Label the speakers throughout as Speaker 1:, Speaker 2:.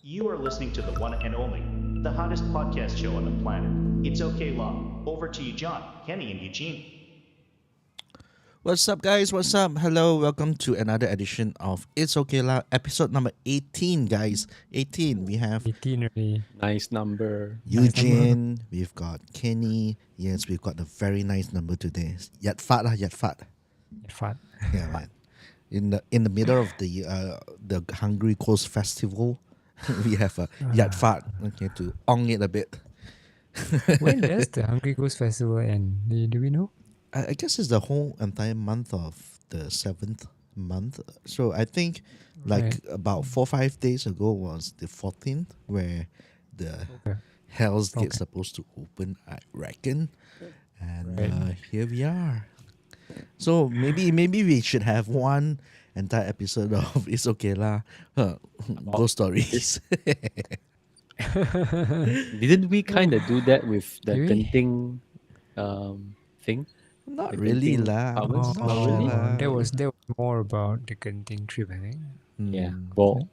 Speaker 1: You are listening to the one and only, the hottest podcast show on the planet. It's OK Law. Over to you, John, Kenny, and Eugene.
Speaker 2: What's up, guys? What's up? Hello, welcome to another edition of It's Okay La, episode number 18, guys. 18. We have
Speaker 3: 18 already.
Speaker 4: Nice number.
Speaker 2: Eugene, we've got Kenny. Yes, we've got a very nice number today. Yat Fat lah, Yat Fat.
Speaker 3: Fat.
Speaker 2: Yeah, man. In the middle of the Hungry Coast Festival, we have a Yat Fat, okay, to ong it a bit.
Speaker 3: When does the Hungry Ghost Festival end? Do we know?
Speaker 2: I guess it's the whole entire month of the 7th month. So I think like
Speaker 3: Right.
Speaker 2: about 4-5 days ago was the 14th where the
Speaker 3: Okay.
Speaker 2: Hell's Gate
Speaker 3: Okay.
Speaker 2: supposed to open, I reckon. And
Speaker 3: Right.
Speaker 2: here we are. So maybe we should have one entire episode of It's Okay lah, ghost stories.
Speaker 4: Didn't we kind of do that with the
Speaker 3: Did we?
Speaker 4: Genting thing?
Speaker 2: Not
Speaker 4: The
Speaker 2: really
Speaker 4: Genting
Speaker 2: lah.
Speaker 4: Towers?
Speaker 2: Not
Speaker 4: Not
Speaker 2: really
Speaker 4: really?
Speaker 2: lah.
Speaker 3: That was more about the Genting trip, I think.
Speaker 4: Yeah.
Speaker 2: Mm.
Speaker 4: Well,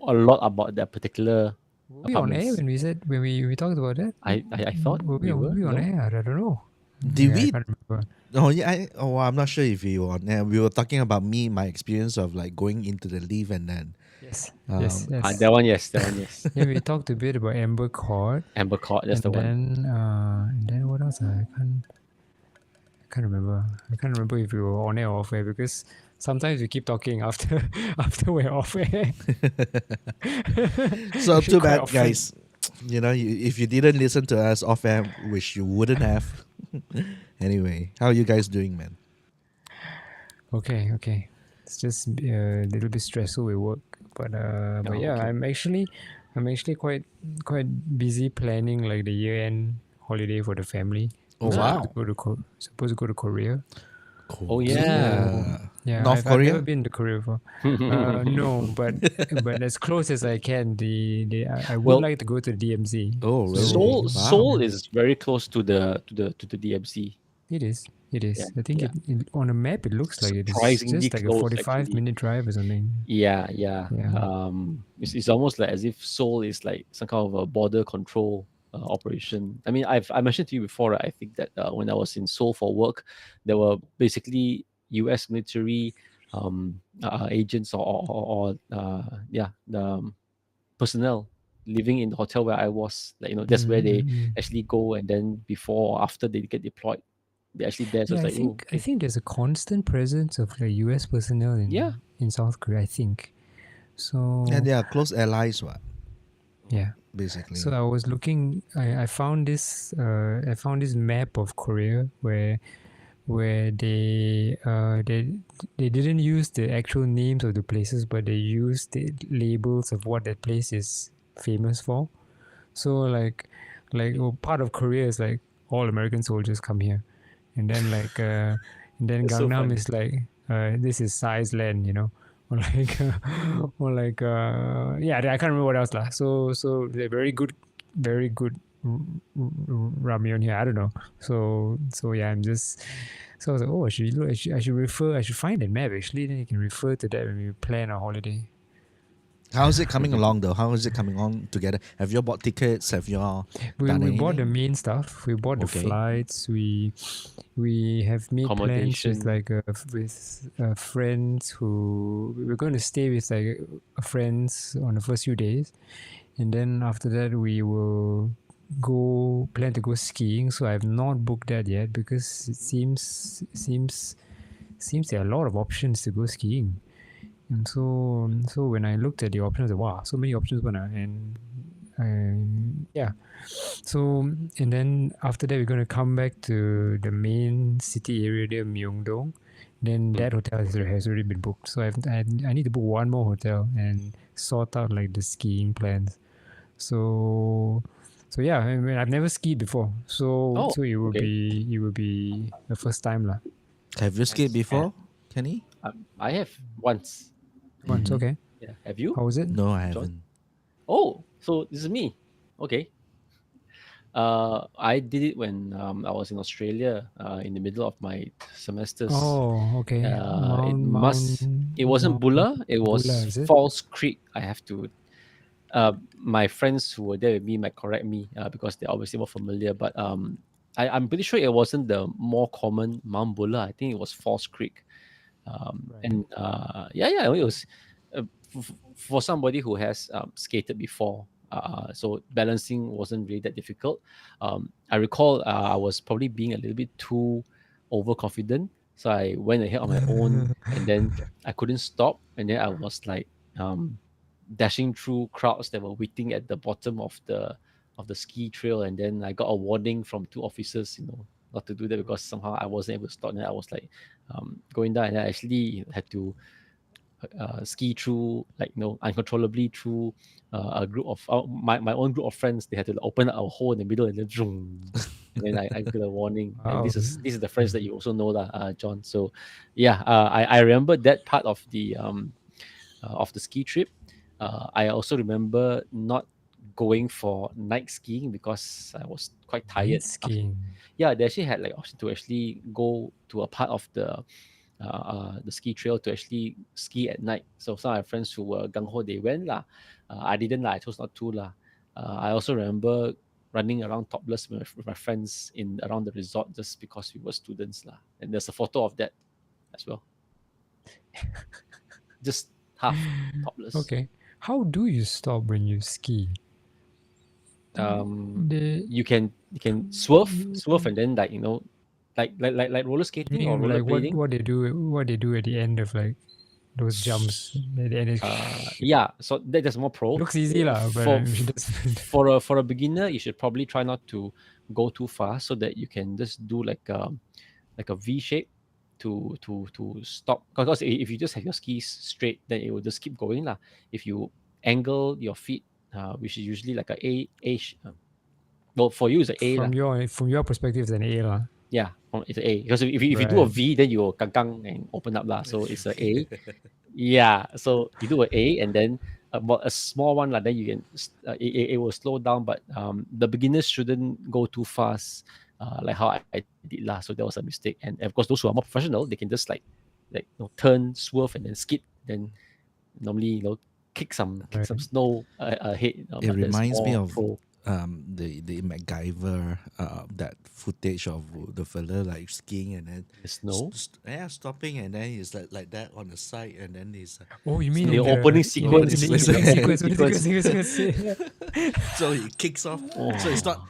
Speaker 4: a lot about that particular.
Speaker 3: Were we on air
Speaker 4: apartments.
Speaker 3: when we talked about that?
Speaker 4: I thought
Speaker 3: Were we,
Speaker 4: we were.
Speaker 3: were we on
Speaker 4: no?
Speaker 3: air? I don't know.
Speaker 2: Did
Speaker 3: Yeah,
Speaker 2: we?
Speaker 3: I can't remember.
Speaker 2: Oh yeah, I'm not sure if you were on there. We were talking about my experience of like going into the lift and then
Speaker 3: Yes.
Speaker 2: Um,
Speaker 3: yes. Yes.
Speaker 4: That one, yes. That one, yes.
Speaker 3: Then we talked a bit about Amber Court.
Speaker 4: Amber Court, that's the one.
Speaker 3: And then what else? I can't remember. I can't remember if we were on air or off air because sometimes we keep talking after we're off air.
Speaker 2: so
Speaker 3: Actually
Speaker 2: too
Speaker 3: quite
Speaker 2: bad,
Speaker 3: often.
Speaker 2: guys. You know, if you didn't listen to us off air, which you wouldn't have. Anyway, how are you guys doing, man?
Speaker 3: Okay. It's just a little bit stressful with work, but yeah,
Speaker 4: okay.
Speaker 3: I'm actually quite busy planning like the year end holiday for the family.
Speaker 2: Oh, wow.
Speaker 3: Supposed to go to Korea.
Speaker 4: Oh, yeah.
Speaker 3: Yeah,
Speaker 2: North
Speaker 3: I've
Speaker 2: Korea?
Speaker 3: never been to Korea before. No, but as close as I can. I would
Speaker 4: Well-
Speaker 3: like to go to the DMZ.
Speaker 2: Oh, really?
Speaker 4: Seoul,
Speaker 2: Wow.
Speaker 4: Seoul is very close to the DMC.
Speaker 3: It is.
Speaker 4: Yeah,
Speaker 3: I think
Speaker 4: yeah.
Speaker 3: on a map it looks like it's
Speaker 4: Surprisingly
Speaker 3: just like a
Speaker 4: close,
Speaker 3: 45-minute drive or something.
Speaker 4: Yeah.
Speaker 3: Yeah.
Speaker 4: It's almost like as if Seoul is like some kind of a border control operation. I mean, I mentioned to you before, right? I think that when I was in Seoul for work, there were basically U.S. military agents or the personnel living in the hotel where I was. Like, that's where they
Speaker 3: Mm.
Speaker 4: actually go, and then before or after they get deployed, they're actually there. So
Speaker 3: Yeah,
Speaker 4: it's like,
Speaker 3: I think there's a constant presence of like US personnel in South Korea, I think. So
Speaker 2: And they are close allies, what?
Speaker 3: yeah.
Speaker 2: Basically.
Speaker 3: So I was looking. I found this. I found this map of Korea where they didn't use the actual names of the places, but they used the labels of what that place is famous for. So like part of Korea is like all American soldiers come here, and then and then
Speaker 4: That's so
Speaker 3: Gangnam
Speaker 4: funny.
Speaker 3: is like this is Psy's land, or like yeah, I can't remember what else lah. So they're very good ramyeon here. I don't know. So yeah, I was like, oh, I should find a map actually. Then you can refer to that when we plan our holiday.
Speaker 2: How's it coming along though? How is it coming on together? Have you all bought tickets? Have you all
Speaker 3: We
Speaker 2: done
Speaker 3: bought the
Speaker 2: anything?
Speaker 3: main stuff. We bought the
Speaker 2: Okay.
Speaker 3: flights. We have made plans with
Speaker 4: Accommodation.
Speaker 3: friends who we're going to stay with like friends on the first few days, and then after that we will plan to go skiing. So I have not booked that yet because it seems there are a lot of options to go skiing. And so when I looked at the options, wow, so many options, and yeah. So and then after that, we're going to come back to the main city area there, Myeongdong. Then that hotel has already been booked. So I need to book one more hotel and sort out like the skiing plans. So yeah, I mean, I've never skied before, so
Speaker 4: Oh,
Speaker 3: it will
Speaker 4: okay.
Speaker 3: be the first time lah.
Speaker 2: Have you skied before, Kenny?
Speaker 4: I have once.
Speaker 3: Once, okay.
Speaker 4: Yeah. Have you?
Speaker 3: How was it?
Speaker 2: No, I
Speaker 4: John?
Speaker 2: haven't.
Speaker 4: Oh, so this is me. Okay. I did it when I was in Australia in the middle of my semesters.
Speaker 3: Oh, okay.
Speaker 4: It wasn't Bulla, it was
Speaker 3: Bulla, is it?
Speaker 4: Falls Creek. I have to my friends who were there with me might correct me because they're obviously more familiar. But I'm pretty sure it wasn't the more common Mount Buller. I think it was Falls Creek.
Speaker 3: Right.
Speaker 4: And yeah, it was for somebody who has skated before. So balancing wasn't really that difficult. I recall I was probably being a little bit too overconfident, so I went ahead on my own, and then I couldn't stop, and then I was like dashing through crowds that were waiting at the bottom of the ski trail, and then I got a warning from two officers, not to do that because somehow I wasn't able to stop. And I was like going down, and I actually had to ski through, like, uncontrollably through a group of my own group of friends. They had to open up a hole in the middle, and then zoom, and then I got a warning. And
Speaker 3: Wow.
Speaker 4: this is the friends that you also know, John. So yeah, I remember that part of the ski trip. I also remember not going for night skiing because I was quite tired.
Speaker 3: Night skiing.
Speaker 4: Yeah, they actually had like option to actually go to a part of the ski trail to actually ski at night. So some of my friends who were gung ho, they went lah. I didn't lah. I chose not to lah. I also remember running around topless with my friends in around the resort just because we were students lah. And there's a photo of that as well. Just half topless.
Speaker 3: Okay. How do you stop when you ski?
Speaker 4: You can swerve, and then like like roller skating or
Speaker 3: like
Speaker 4: rollerblading.
Speaker 3: what they do at the end of like those jumps at the end.
Speaker 4: Yeah, so that's more pro.
Speaker 3: Looks easy lah, but
Speaker 4: for a beginner, you should probably try not to go too fast so that you can just do like a V shape to stop. Because if you just have your skis straight, then it will just keep going lah. If you angle your feet, which is usually like a well, for you it's an A
Speaker 3: from your perspective, it's an A lah.
Speaker 4: Yeah, it's an A. Because if you do a V, then you kang and open up lah. So it's an A. Yeah, so you do an A, and then a small one like then you can it will slow down, but the beginners shouldn't go too fast, like how I did lah. So that was a mistake. And of course, those who are more professional, they can just like turn, swerve, and then skid. Then normally kick some snow ahead.
Speaker 2: It reminds me of the MacGyver that footage of the fella like skiing and then
Speaker 4: the snow.
Speaker 2: Stopping, and then he's like that on the side, and then he's
Speaker 3: oh, you mean
Speaker 4: the opening sequence?
Speaker 2: So he kicks off. So it's not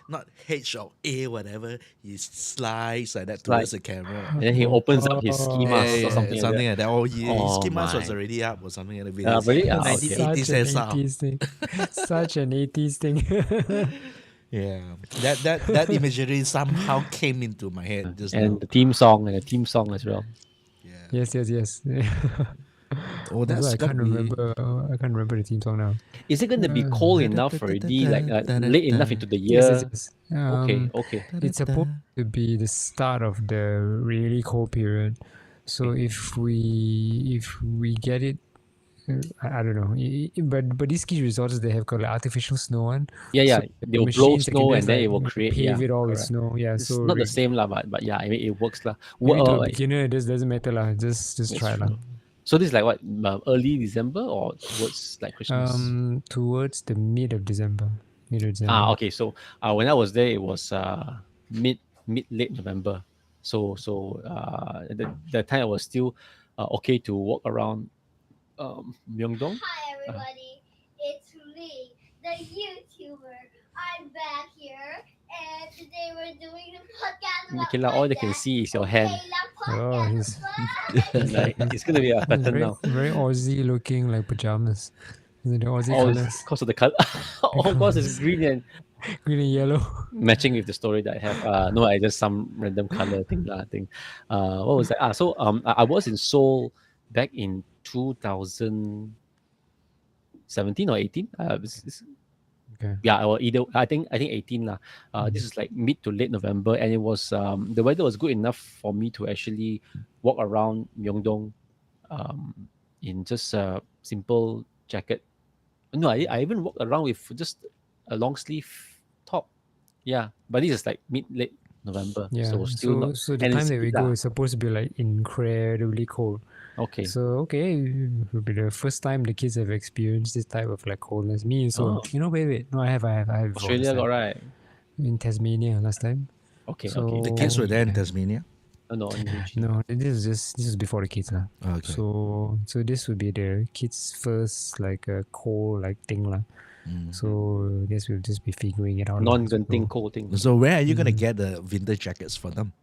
Speaker 2: H or A, whatever. He slides like that towards the camera,
Speaker 4: and then he opens up his ski mask or something like that.
Speaker 2: Oh, his ski mask was already up or something like that.
Speaker 4: Really?
Speaker 2: 1980s
Speaker 3: thing. Such an 80s thing.
Speaker 2: Yeah, that imagery somehow came into my head just
Speaker 4: and
Speaker 2: now.
Speaker 4: the theme song as well.
Speaker 2: Yeah.
Speaker 3: Yes.
Speaker 2: Oh, that's
Speaker 3: I can't remember. I can't remember the theme song now.
Speaker 4: Is it going to be cold enough already, like late enough into the year?
Speaker 3: Yes.
Speaker 4: Okay.
Speaker 3: It's supposed to be the start of the really cold period. So if we get it, I don't know. But these ski resorts, they have got like artificial snow on.
Speaker 4: Yeah.
Speaker 3: So
Speaker 4: They'll blow snow and then it will create.
Speaker 3: Pave it all with
Speaker 4: correct.
Speaker 3: snow. Yeah.
Speaker 4: It's
Speaker 3: so
Speaker 4: not the same lah, but yeah, I mean it works lah.
Speaker 3: maybe to a beginner, it just doesn't matter lah. Just try lah.
Speaker 4: So this is like what, early December or towards like Christmas?
Speaker 3: Towards the mid of December.
Speaker 4: Okay. So when I was there, it was late November. So the time I was still okay to walk around Myeongdong.
Speaker 5: Hi everybody, it's me, the YouTuber. I'm back here, and today we're doing the podcast.
Speaker 4: Michaela, all they can see is your hand.
Speaker 3: Oh, he's
Speaker 4: Like, it's gonna be a pattern now.
Speaker 3: very Aussie looking, like pajamas. The Aussie colors.
Speaker 4: Because of the color. Of course, it's green and
Speaker 3: Green and yellow.
Speaker 4: matching with the story that I have. No, I just some random color thing. What was that? So I was in Seoul back in 2017 or 18.
Speaker 3: Okay.
Speaker 4: Yeah, or either I think 18 lah. This is like mid to late November, and it was the weather was good enough for me to actually walk around Myeongdong in just a simple jacket. No, I even walked around with just a long sleeve top. Yeah, but this is like late November.
Speaker 3: Yeah.
Speaker 4: So still not.
Speaker 3: So the
Speaker 4: and
Speaker 3: time
Speaker 4: it's
Speaker 3: that we
Speaker 4: heat
Speaker 3: go
Speaker 4: lah.
Speaker 3: is supposed to be like incredibly cold.
Speaker 4: Okay.
Speaker 3: So it will be the first time the kids have experienced this type of like coldness. Me so
Speaker 4: Oh.
Speaker 3: wait. No, I have before this
Speaker 4: Australia got
Speaker 3: time.
Speaker 4: right.
Speaker 3: In Tasmania last time.
Speaker 4: Okay.
Speaker 3: So
Speaker 4: Okay.
Speaker 2: The kids were there in
Speaker 3: yeah.
Speaker 2: Tasmania.
Speaker 4: No, in Eugene.
Speaker 3: No, this is before the kids lah.
Speaker 2: Okay.
Speaker 3: So this would be the kids' first like cold like thing lah.
Speaker 2: Mm.
Speaker 3: So I guess we'll just be figuring it out. lah.
Speaker 4: Non-Genting
Speaker 3: So
Speaker 4: cold thing.
Speaker 2: So where are you gonna get the winter jackets for them?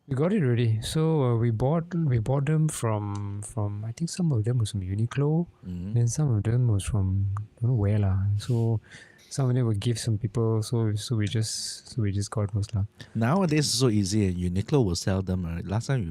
Speaker 3: we got it already. So we bought them from I think some of them was from Uniqlo,
Speaker 2: Mm.
Speaker 3: and some of them was from I don't know where lah. So some of them were gifts from people. So we just got those lah.
Speaker 2: Nowadays it's so easy, and Uniqlo will sell them. Right? Last time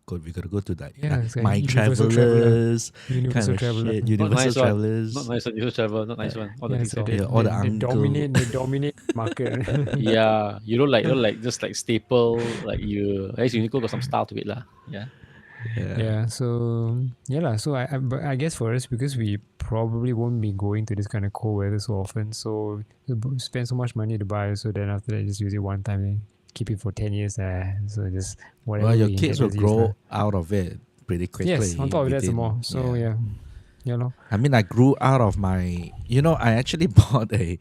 Speaker 2: we gotta go to that.
Speaker 3: Yeah, it's like
Speaker 2: My
Speaker 3: Universal
Speaker 2: Travelers,
Speaker 3: Universal
Speaker 2: kind of
Speaker 3: Traveler.
Speaker 2: shit.
Speaker 4: Not
Speaker 2: Universal
Speaker 4: nice one.
Speaker 2: Travelers.
Speaker 4: Not nice one. You travel. Not nice one. All the
Speaker 3: Yeah,
Speaker 4: things
Speaker 3: so
Speaker 4: are-
Speaker 3: they,
Speaker 2: all the
Speaker 3: they
Speaker 2: uncle.
Speaker 3: dominate the market.
Speaker 4: yeah, you don't like just like staple like you. At least Uniqlo got some style to it lah. Yeah.
Speaker 3: Yeah, so yeah lah. So but I guess for us, because we probably won't be going to this kind of cold weather so often, so we spend so much money to buy. So then after that, just use it one time and keep it for 10 years. So just whatever.
Speaker 2: Well, your
Speaker 3: we
Speaker 2: kids
Speaker 3: get
Speaker 2: will
Speaker 3: to use
Speaker 2: grow
Speaker 3: lah.
Speaker 2: out of it pretty quickly.
Speaker 3: Yes, on top of that some
Speaker 2: within-
Speaker 3: more. So yeah, lor.
Speaker 2: I mean, I grew out of my. I actually bought a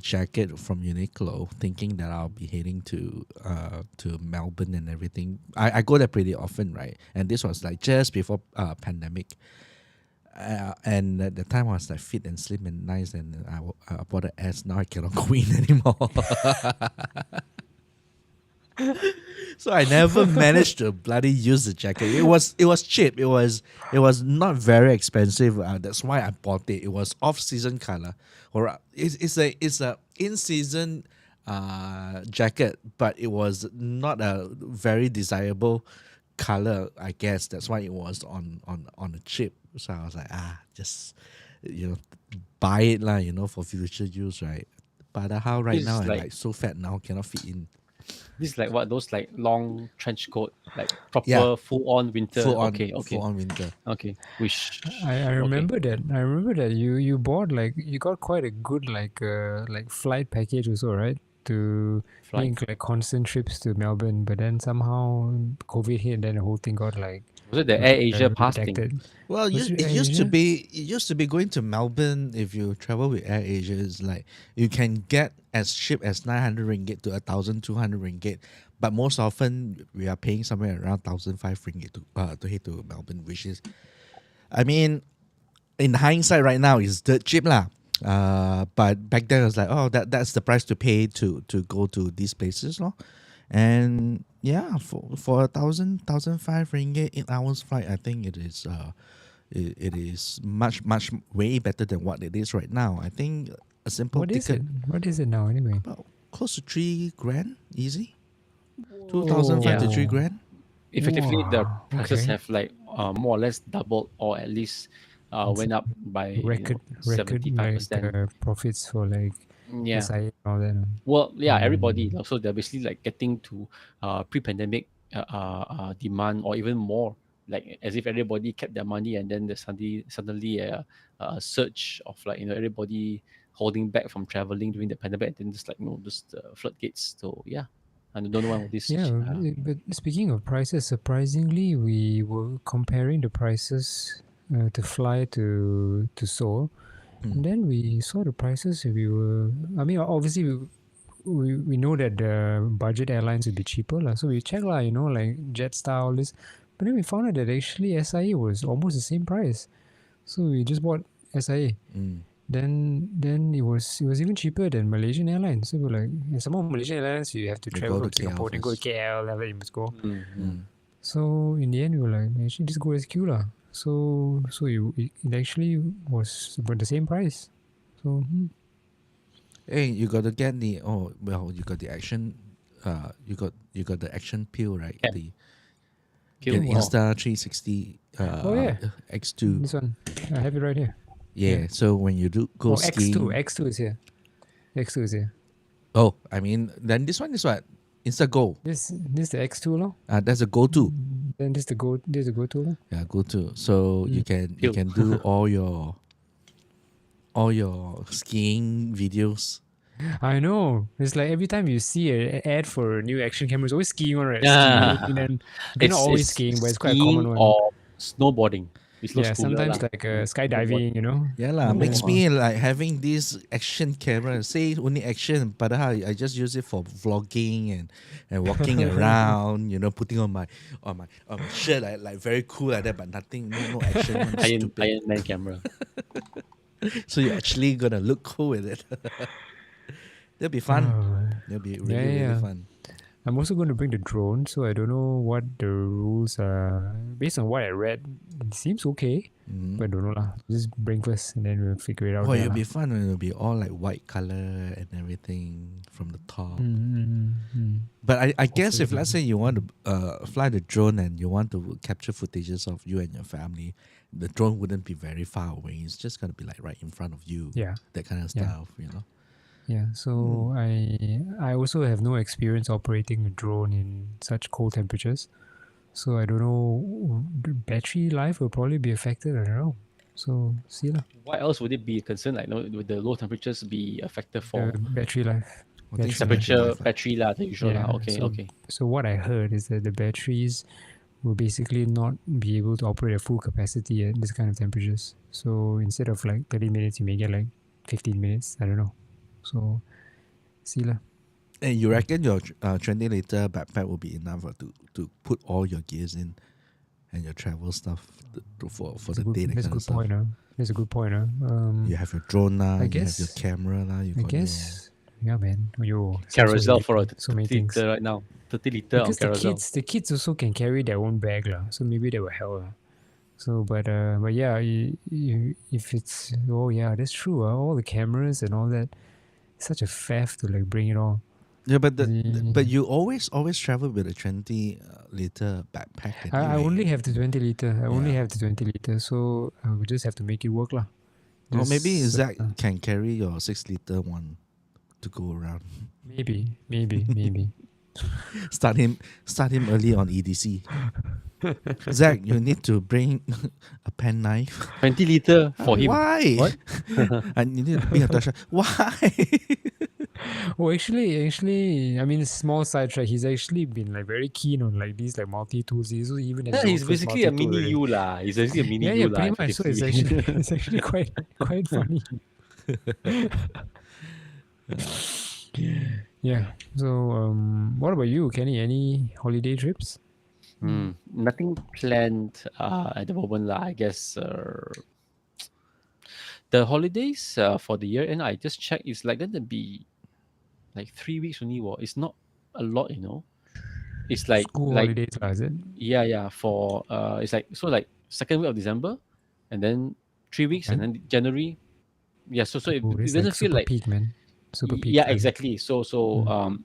Speaker 2: jacket from Uniqlo, thinking that I'll be heading to Melbourne and everything. I go there pretty often, right? And this was like just before pandemic. And at the time I was like fit and slim and nice, and I bought an S. Now I cannot go in anymore. So I never managed to bloody use the jacket. It was cheap. It was not very expensive. That's why I bought it. It was off-season color, or it's a in-season jacket, but it was not a very desirable color. I guess that's why it was on the cheap. So I was like, just buy it lah, for future use, right? But how right
Speaker 4: This
Speaker 2: now
Speaker 4: is
Speaker 2: I'm
Speaker 4: like-
Speaker 2: like so fat now, cannot fit in.
Speaker 4: This is like what those like long trench coat, like proper
Speaker 2: Yeah.
Speaker 4: full on winter.
Speaker 2: Full on,
Speaker 4: Okay.
Speaker 2: full on winter.
Speaker 4: Okay. Which
Speaker 3: I
Speaker 4: okay.
Speaker 3: remember that. I remember that you bought like you got quite a good like flight package also, right? To
Speaker 4: Flight.
Speaker 3: make like constant trips to Melbourne, but then somehow COVID hit, and then the whole thing got like
Speaker 4: Was it the Air Asia pass thing?
Speaker 3: redacted.
Speaker 2: Well,
Speaker 3: Was
Speaker 2: it
Speaker 3: it Air
Speaker 2: used to
Speaker 3: Asia?
Speaker 2: be going to Melbourne. If you travel with Air Asia, is like you can get as cheap as 900 ringgit to 1,200 ringgit, but most often we are paying somewhere around 1,500 ringgit to head to Melbourne, which is, I mean, in hindsight, right now is dirt cheap lah. But back then it was like, oh, that's the price to pay to go to these places, no? And yeah, for 1,500 ringgit 8 hours flight, I think it is it is much way better than what it is right now. I think a simple
Speaker 3: What is
Speaker 2: ticket
Speaker 3: it? What is it now anyway?
Speaker 2: about close to 3 grand easy, 2,500 to 3
Speaker 3: Yeah.
Speaker 2: grand.
Speaker 4: Effectively, the
Speaker 3: Wow,
Speaker 4: prices
Speaker 3: okay.
Speaker 4: have like more or less doubled, or at least went up by
Speaker 3: Record
Speaker 4: 75%.
Speaker 3: profits for like
Speaker 4: Yeah.
Speaker 3: SIA and all that.
Speaker 4: Well, yeah, everybody. So they're basically like getting to pre-pandemic demand or even more, like as if everybody kept their money, and then there's suddenly a surge of like everybody holding back from traveling during the pandemic, and then just like just floodgates. So yeah, I don't know what this.
Speaker 3: Yeah, but speaking of prices, surprisingly, we were comparing the prices to fly to Seoul, and then we saw the prices. I mean, obviously, we know that the budget airlines would be cheaper, lah. So we checked, lah, like Jetstar, all this. But then we found out that actually SIA was almost the same price. So we just bought SIA.
Speaker 2: Mm.
Speaker 3: Then it was even cheaper than Malaysian Airlines. So we're like, and some more Malaysian Airlines, you have to
Speaker 2: You
Speaker 3: travel
Speaker 2: go
Speaker 3: from
Speaker 2: to KL
Speaker 3: Singapore, then go to
Speaker 2: first.
Speaker 3: KL, then you must go.
Speaker 2: Mm.
Speaker 3: So in the end, we were like, actually, just go SQ lah. So it actually was about the same price. So
Speaker 2: Hey, you got to get you got the action, you got the action pill, right?
Speaker 4: Yeah.
Speaker 2: The
Speaker 4: Kill.
Speaker 2: Insta 360
Speaker 3: Oh, yeah.
Speaker 2: X2.
Speaker 3: this one, I have it right here.
Speaker 2: Yeah, so when you do go
Speaker 3: Oh,
Speaker 2: skiing,
Speaker 3: X2 is here. X2 is here.
Speaker 2: oh, I mean, then this one is what? Insta Go.
Speaker 3: This is the X2 lor.
Speaker 2: That's a go-to.
Speaker 3: Then this the go-to lor.
Speaker 2: Yeah, go-to. So you can
Speaker 4: Pill.
Speaker 2: do all your skiing videos.
Speaker 3: I know. It's like every time you see an ad for a new action camera, it's always skiing one, right?
Speaker 4: Yeah.
Speaker 3: Skiing, and they're not always skiing, but it's quite a common one.
Speaker 4: Or snowboarding. It's
Speaker 3: Yeah,
Speaker 4: cooler
Speaker 3: sometimes
Speaker 4: lah.
Speaker 3: like
Speaker 4: Snowboard.
Speaker 3: skydiving, you know.
Speaker 2: Yeah lah,
Speaker 3: Oh,
Speaker 2: makes
Speaker 3: wow.
Speaker 2: me like having this action camera. Say only action, but I just use it for vlogging and walking around. You know, putting on my shirt like very cool like that, but nothing, no action, one stupid.
Speaker 4: Iron Man camera.
Speaker 2: So you're actually gonna look cool with it. That'll be fun.
Speaker 3: Oh,
Speaker 2: That'll be
Speaker 3: yeah,
Speaker 2: really
Speaker 3: yeah.
Speaker 2: fun.
Speaker 3: I'm also going to bring the drone, so I don't know what the rules are. Based on what I read, it seems okay,
Speaker 2: Mhm.
Speaker 3: but I don't know lah. Just bring first, and then we'll figure it out.
Speaker 2: Oh,
Speaker 3: there
Speaker 2: it'll
Speaker 3: lah.
Speaker 2: be fun when it'll be all like white color and everything from the top.
Speaker 3: Mm.
Speaker 2: But I guess if
Speaker 3: Hopefully.
Speaker 2: let's say you want to fly the drone and you want to capture footages of you and your family, the drone wouldn't be very far away. It's just gonna be like right in front of you.
Speaker 3: Yeah,
Speaker 2: That kind of
Speaker 3: Yeah.
Speaker 2: stuff, you know.
Speaker 3: yeah. So I also have no experience operating a drone in such cold temperatures, so I don't know. The battery life will probably be affected. I don't know. So see lah.
Speaker 4: Why else would it be a concern? Like, would the low temperatures be a factor for
Speaker 3: The battery life.
Speaker 2: I think
Speaker 3: Battery
Speaker 4: temperature,
Speaker 2: life,
Speaker 4: battery lah, the usual lah. Okay,
Speaker 3: so,
Speaker 4: okay.
Speaker 3: So what I heard is that the batteries will basically not be able to operate at full capacity at this kind of temperatures. So instead of like 30 minutes, you may get like 15 minutes. I don't know. So see lah.
Speaker 2: And you reckon your 20-liter backpack will be enough to put all your gears in and your travel stuff for the day, that
Speaker 3: That's a
Speaker 2: kind of
Speaker 3: good
Speaker 2: stuff.
Speaker 3: point. That's a good point.
Speaker 2: You have your drone now,
Speaker 3: I
Speaker 2: you have your
Speaker 3: guess-
Speaker 2: camera now, you
Speaker 3: I
Speaker 2: got
Speaker 3: guess. Yeah, man. Yo,
Speaker 4: Carousel for a
Speaker 3: so many
Speaker 4: 30
Speaker 3: things.
Speaker 4: liter right now. 30 liter on
Speaker 3: Because
Speaker 4: carousel.
Speaker 3: the kids also can carry their own bag lah. So maybe they will help lah. So but yeah, if it's that's true. All the cameras and all that, it's such a faff to like bring it all.
Speaker 2: Yeah, but
Speaker 3: Mm.
Speaker 2: but you always travel with a 20-liter backpack.
Speaker 3: I
Speaker 2: anyway.
Speaker 3: only have the 20 liter. I only
Speaker 2: Yeah.
Speaker 3: have the 20 liter. So I would just have to make it work lah.
Speaker 2: Or maybe
Speaker 3: Just,
Speaker 2: Zach can carry your 6-liter one to go around.
Speaker 3: maybe.
Speaker 2: Start him early on EDC. Zach, you need to bring a pen knife.
Speaker 4: 20 liter for him.
Speaker 2: Why?
Speaker 4: What?
Speaker 2: And you need to bring a torch. Why?
Speaker 3: Oh, actually, I mean, small sidetrack. He's actually been like very keen on like these like multi tools. He's even has
Speaker 4: Yeah,
Speaker 3: his own
Speaker 4: he's
Speaker 3: first
Speaker 4: basically a
Speaker 3: multi-tool
Speaker 4: mini
Speaker 3: already.
Speaker 4: you lah. He's basically a mini
Speaker 3: Yeah,
Speaker 4: you lah.
Speaker 3: pretty much. So it's
Speaker 4: effectively.
Speaker 3: actually quite funny. Yeah. So what about you, Kenny? Any holiday trips?
Speaker 4: Nothing planned at the moment lah. I guess the holidays for the year end, I just checked, it's like going to be like 3 weeks only. It's not a lot, you know. It's like
Speaker 3: School holidays, lah, is it?
Speaker 4: yeah for it's like second week of December, and then 3 weeks, and then January. Yeah, so it
Speaker 3: Oh, it's
Speaker 4: doesn't
Speaker 3: like
Speaker 4: feel
Speaker 3: super
Speaker 4: like
Speaker 3: peak, man. Super peak.
Speaker 4: yeah,
Speaker 3: time.
Speaker 4: exactly. So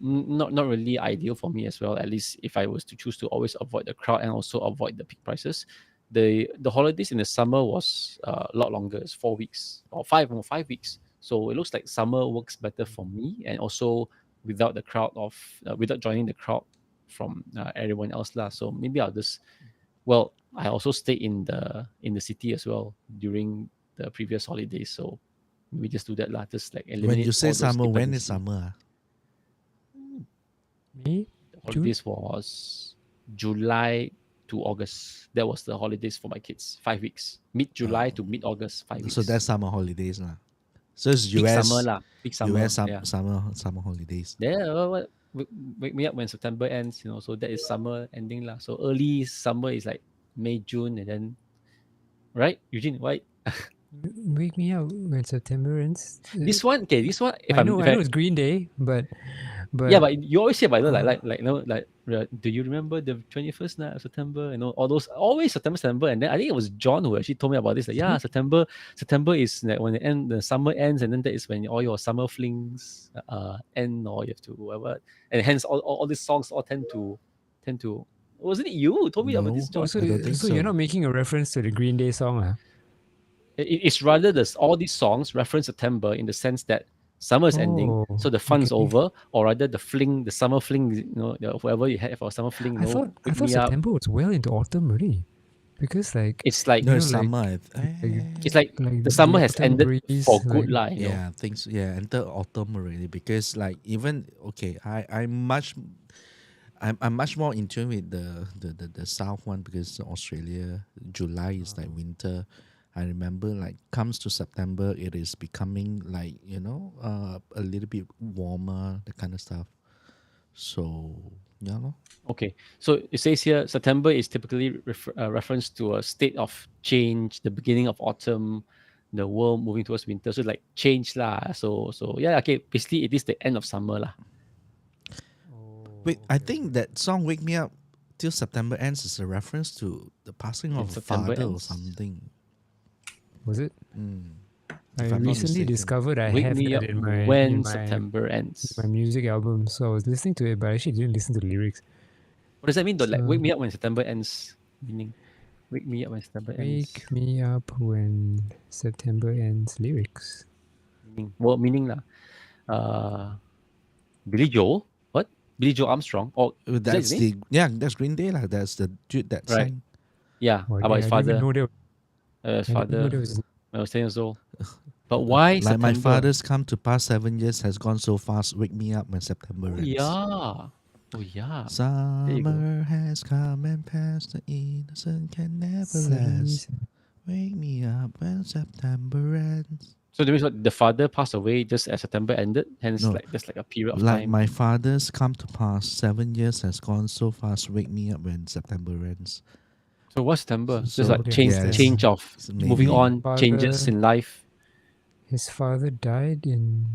Speaker 4: not really ideal for me as well. At least if I was to choose to always avoid the crowd and also avoid the peak prices. The holidays in the summer was a lot longer. It's 4 weeks or 5 weeks. So it looks like summer works better for me, and also without the crowd without joining the crowd from everyone else lah. So maybe I'll just I also stayed in the city as well during the previous holidays. So we just do that lah. Just like
Speaker 2: When
Speaker 4: eliminate
Speaker 2: you say
Speaker 4: all those
Speaker 2: summer, when is
Speaker 4: dependencies.
Speaker 2: summer?
Speaker 3: Me?
Speaker 4: The holidays was July to August. That was the holidays for my kids. 5 weeks. Mid-July to mid-August, 5 weeks.
Speaker 2: So that's summer holidays lah. So it's
Speaker 4: peak
Speaker 2: US
Speaker 4: summer lah. Peak summer.
Speaker 2: US
Speaker 4: yeah.
Speaker 2: summer holidays.
Speaker 4: Yeah, wake me up when September ends, you know, so that is summer ending lah. So early summer is like May, June, and then right, Eugene, why?
Speaker 3: Wake me up when September ends.
Speaker 4: This one, if
Speaker 3: I know it's Green Day, but
Speaker 4: yeah, but you always say, but do you remember the 21st night of September? You know, all those always September, and then I think it was John who actually told me about this. Like, yeah, September is like when the summer ends, and then that is when all your summer flings end, or you have to whatever, and hence all these songs all tend to. Wasn't it you who told me about
Speaker 2: No.
Speaker 4: this, John?
Speaker 3: so,
Speaker 2: I don't think
Speaker 3: so
Speaker 2: so.
Speaker 3: you're not making a reference to the Green Day song, huh?
Speaker 4: It's rather all these songs reference September in the sense that summer is ending,
Speaker 3: Oh,
Speaker 4: so the fun's
Speaker 3: okay.
Speaker 4: over, or rather the summer fling, you know, whoever you had for summer fling, you
Speaker 3: I
Speaker 4: know,
Speaker 3: thought
Speaker 4: wake me up.
Speaker 3: September was well into autumn already, because like
Speaker 4: It's like
Speaker 2: No,
Speaker 3: you
Speaker 2: it's
Speaker 3: know, like-
Speaker 2: summer.
Speaker 4: it's like the summer has
Speaker 3: autumn
Speaker 4: ended
Speaker 3: breeze,
Speaker 4: for good
Speaker 3: like,
Speaker 4: lah. You know?
Speaker 2: yeah, things enter autumn already because like even okay, I'm much more in tune with the south one because Australia July is like winter. I remember like comes to September it is becoming like a little bit warmer, that kind of stuff. So yeah, lor.
Speaker 4: Okay, so it says here September is typically reference to a state of change, the beginning of autumn, the world moving towards winter. So like change lah. So yeah, okay. Basically, it is the end of summer lah.
Speaker 2: Wait, I think that song "Wake Me Up Till September Ends" is a reference to the passing
Speaker 4: Till
Speaker 2: of a
Speaker 4: September
Speaker 2: father or
Speaker 4: ends.
Speaker 2: something.
Speaker 3: Was it?
Speaker 2: If
Speaker 3: I
Speaker 2: I'm not
Speaker 3: recently
Speaker 2: mistaken.
Speaker 3: discovered I
Speaker 4: Wake
Speaker 3: have
Speaker 4: me
Speaker 3: that
Speaker 4: up
Speaker 3: in my
Speaker 4: when September ends.
Speaker 3: my music album, so I was listening to it, but I actually didn't listen to the lyrics.
Speaker 4: What does that mean though? Like
Speaker 3: So-
Speaker 4: wake me up when September ends. Meaning, wake me up when September ends.
Speaker 3: Wake me up when September ends lyrics.
Speaker 4: Meaning lah. Billy Joel. What? Billy Joel Armstrong. Or is that
Speaker 2: That's
Speaker 4: his name?
Speaker 2: that's Green Day lah. That's the dude that
Speaker 4: Right.
Speaker 2: sang.
Speaker 4: Yeah.
Speaker 3: Oh,
Speaker 4: About his
Speaker 3: I didn't
Speaker 4: father.
Speaker 3: even know that.
Speaker 4: His
Speaker 3: I didn't know
Speaker 4: father.
Speaker 3: that was
Speaker 4: I was 10 years old. But why
Speaker 2: Like
Speaker 4: September?
Speaker 2: my father's come to pass 7 years has gone so fast. Wake me up when September
Speaker 4: Oh
Speaker 2: ends.
Speaker 4: yeah. Oh yeah. you go.
Speaker 2: Summer has come and passed. The innocent can never last. Wake me up when September ends.
Speaker 4: So that means what? The father passed away just as September ended. Hence,
Speaker 2: No.
Speaker 4: like there's like a period of
Speaker 2: Like
Speaker 4: time.
Speaker 2: my father's come to pass 7 years has gone so fast. Wake me up when September ends.
Speaker 4: So what's September? Just
Speaker 2: So,
Speaker 4: like change,
Speaker 2: yes.
Speaker 4: change of
Speaker 2: So
Speaker 4: moving
Speaker 2: maybe-
Speaker 4: on,
Speaker 3: Father-
Speaker 4: changes in life.
Speaker 3: His father died in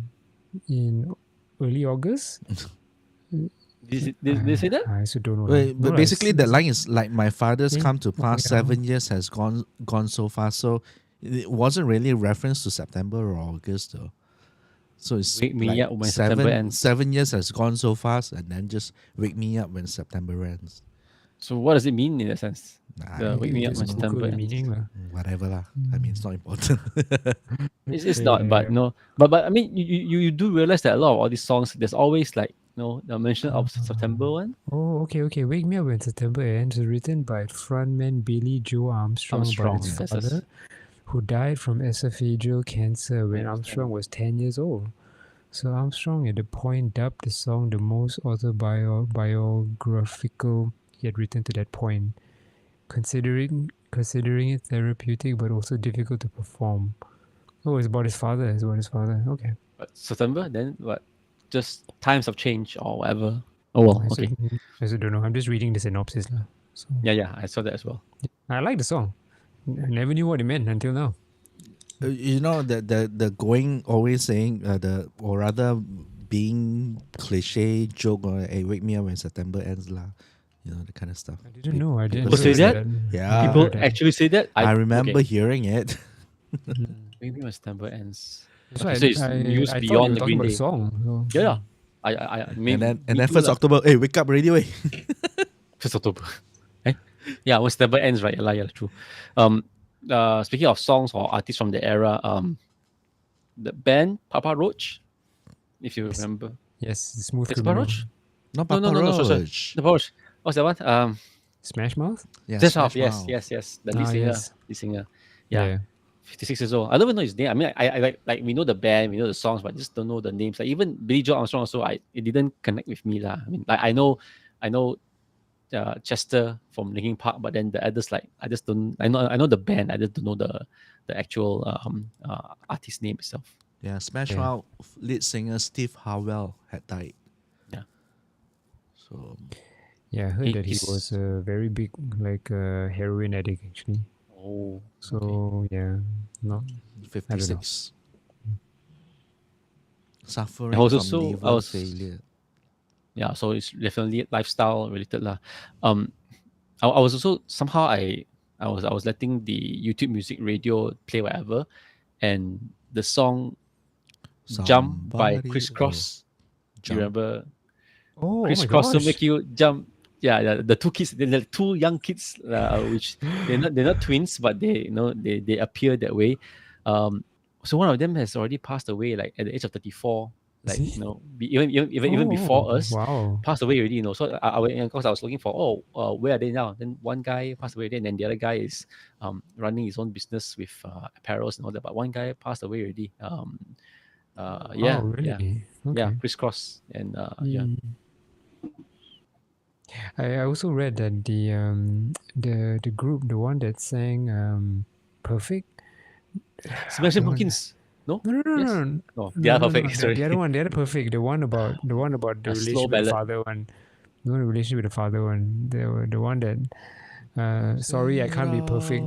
Speaker 3: early August.
Speaker 4: Did they say that?
Speaker 3: I also don't know.
Speaker 2: Wait,
Speaker 3: No
Speaker 2: but
Speaker 3: lah,
Speaker 2: basically,
Speaker 3: it's-
Speaker 2: the line is like my father's
Speaker 3: Yeah.
Speaker 2: come to pass
Speaker 3: Yeah.
Speaker 2: 7 years has gone so fast. So it wasn't really a reference to September or August though. So it's
Speaker 4: Wake me
Speaker 2: like
Speaker 4: up when September ends.
Speaker 2: 7 years has gone so fast, and then just wake me up when September ends.
Speaker 4: So what does it mean in that sense?
Speaker 2: Nah,
Speaker 4: Wake me up
Speaker 3: just
Speaker 4: when
Speaker 3: Google
Speaker 4: September
Speaker 3: the
Speaker 4: ends.
Speaker 3: meaning lah.
Speaker 2: whatever lah. I mean, it's not important.
Speaker 4: It's not, but no, but I mean, you do realize that a lot of all these songs, there's always like the mention of September one.
Speaker 3: Oh, okay. Wake Me Up When September Ends is written by frontman Billy Joe Armstrong about his
Speaker 4: yes,
Speaker 3: father, who died from esophageal cancer when Armstrong was 10 years old. So Armstrong at the point dubbed the song the most autobiographical he had written to that point, considering it therapeutic but also difficult to perform. Oh, it's about his father. Okay.
Speaker 4: But September, then what? Just times of change or whatever. Oh well, okay.
Speaker 3: I also don't know. I'm just reading the synopsis lah. So
Speaker 4: Yeah, I saw that as well.
Speaker 3: I like the song. I never knew what it meant until now.
Speaker 2: You know the going always saying or rather being cliche joke or hey, wake me up when September ends lah. You know, the kind of stuff.
Speaker 3: I didn't know. I didn't
Speaker 2: People
Speaker 3: know
Speaker 4: say that?
Speaker 2: Yeah.
Speaker 4: People
Speaker 3: heard that.
Speaker 4: actually say that.
Speaker 2: I remember
Speaker 4: okay.
Speaker 2: hearing it.
Speaker 4: Maybe when September ends.
Speaker 3: That's
Speaker 4: Okay,
Speaker 3: why
Speaker 4: so it's news
Speaker 3: I thought you
Speaker 4: beyond
Speaker 3: were
Speaker 4: the
Speaker 3: talking
Speaker 4: Green
Speaker 3: about
Speaker 4: Day.
Speaker 3: a song. So.
Speaker 4: Yeah. I mean,
Speaker 2: and
Speaker 4: me
Speaker 2: then
Speaker 4: too
Speaker 2: 1st
Speaker 4: lah.
Speaker 2: October, hey, wake up already, way.
Speaker 4: 1st October. Yeah, when September ends, right? Yeah, true. Speaking of songs or artists from the era, the band Papa Roach, if you remember.
Speaker 3: Yes, the Smooth
Speaker 4: It's Papa
Speaker 3: Criminal.
Speaker 4: Roach?
Speaker 2: Not
Speaker 4: No,
Speaker 2: Papa
Speaker 4: no, sorry.
Speaker 2: Roach.
Speaker 4: The Papa Roach. What's that one?
Speaker 3: Smash Mouth?
Speaker 2: Yeah,
Speaker 4: That's
Speaker 2: Smash
Speaker 4: off. Yes,
Speaker 2: Mouth.
Speaker 4: yes. The lead singer.
Speaker 3: yes.
Speaker 4: Lead singer. Yeah. 56 years old. I don't even know his name. I mean, I like we know the band, we know the songs, but I just don't know the names. Like even Billy Joe Armstrong also, it didn't connect with me lah. I mean, like I know Chester from Linkin Park, but then the others like I just don't. I know the band. I just don't know the actual artist name itself.
Speaker 2: Yeah, Smash
Speaker 3: Yeah.
Speaker 2: Mouth lead singer Steve Harwell had died.
Speaker 4: Yeah.
Speaker 2: So
Speaker 3: Yeah, I heard that he
Speaker 4: He's-
Speaker 3: was a very big heroin addict actually.
Speaker 4: Oh,
Speaker 3: So yeah, not
Speaker 2: 56. Suffering
Speaker 4: I was
Speaker 2: from
Speaker 4: also-
Speaker 2: liver
Speaker 4: I was-
Speaker 2: failure.
Speaker 4: yeah. So it's definitely lifestyle related lah. I was also somehow I was letting the YouTube Music Radio play whatever, and the song "Jump" by
Speaker 2: Somebody-
Speaker 4: Criss Cross. Do you
Speaker 2: Jump.
Speaker 4: remember?
Speaker 3: Oh,
Speaker 4: Criss
Speaker 3: my
Speaker 4: Cross will
Speaker 3: gosh.
Speaker 4: make you jump. Yeah, the two kids, the two young kids, which they're not twins, but they appear that way. So one of them has already passed away, like at the age of 34. Like
Speaker 3: Is he?
Speaker 4: Even before
Speaker 3: Oh,
Speaker 4: us,
Speaker 3: Wow.
Speaker 4: passed away already. So of course I was looking for where are they now? Then one guy passed away, and then the other guy is running his own business with apparels and all that. But one guy passed away already. Yeah,
Speaker 3: Oh, really?
Speaker 4: yeah,
Speaker 3: Okay.
Speaker 4: Criss Cross and yeah.
Speaker 3: Mm. I also read that the group, the one that sang Perfect.
Speaker 4: Smashing
Speaker 3: the one-
Speaker 4: Pumpkins. No.
Speaker 3: No, no, no,
Speaker 4: Yes.
Speaker 3: no, no.
Speaker 4: No.
Speaker 3: No,
Speaker 4: They are
Speaker 3: no,
Speaker 4: perfect.
Speaker 3: no.
Speaker 4: Sorry.
Speaker 3: The other one, the other Perfect. The one about the
Speaker 4: A slow
Speaker 3: relationship with the
Speaker 4: ballad.
Speaker 3: father one. The one relationship with the father one. The one that. Sorry, I can't be perfect.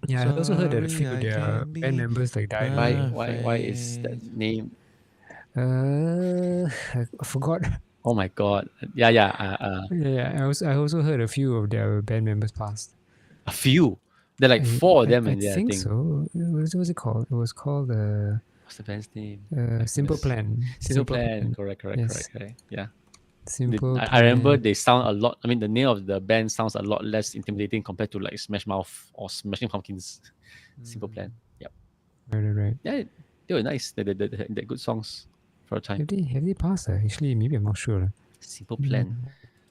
Speaker 3: Yeah, I also heard that a few of their band members like died.
Speaker 4: Why is that name?
Speaker 3: I forgot.
Speaker 4: Oh my god. Yeah.
Speaker 3: Yeah. I also heard a few of their band members passed.
Speaker 4: A few. There are like four of them
Speaker 3: I
Speaker 4: in there. I
Speaker 3: think
Speaker 4: think.
Speaker 3: so. What was it called? It was called
Speaker 4: What's the band's name?
Speaker 3: Simple
Speaker 4: goodness.
Speaker 3: Plan.
Speaker 4: Simple Plan. Correct.
Speaker 3: Yes.
Speaker 4: Yeah.
Speaker 3: Simple
Speaker 4: I remember
Speaker 3: Plan.
Speaker 4: they sound a lot. I mean, the name of the band sounds a lot less intimidating compared to like Smash Mouth or Smashing Pumpkins. Simple Plan. Yep.
Speaker 3: Right.
Speaker 4: Yeah, they were nice. They're good songs for a time.
Speaker 3: Have they passed? Actually, maybe I'm not sure.
Speaker 4: Simple Plan.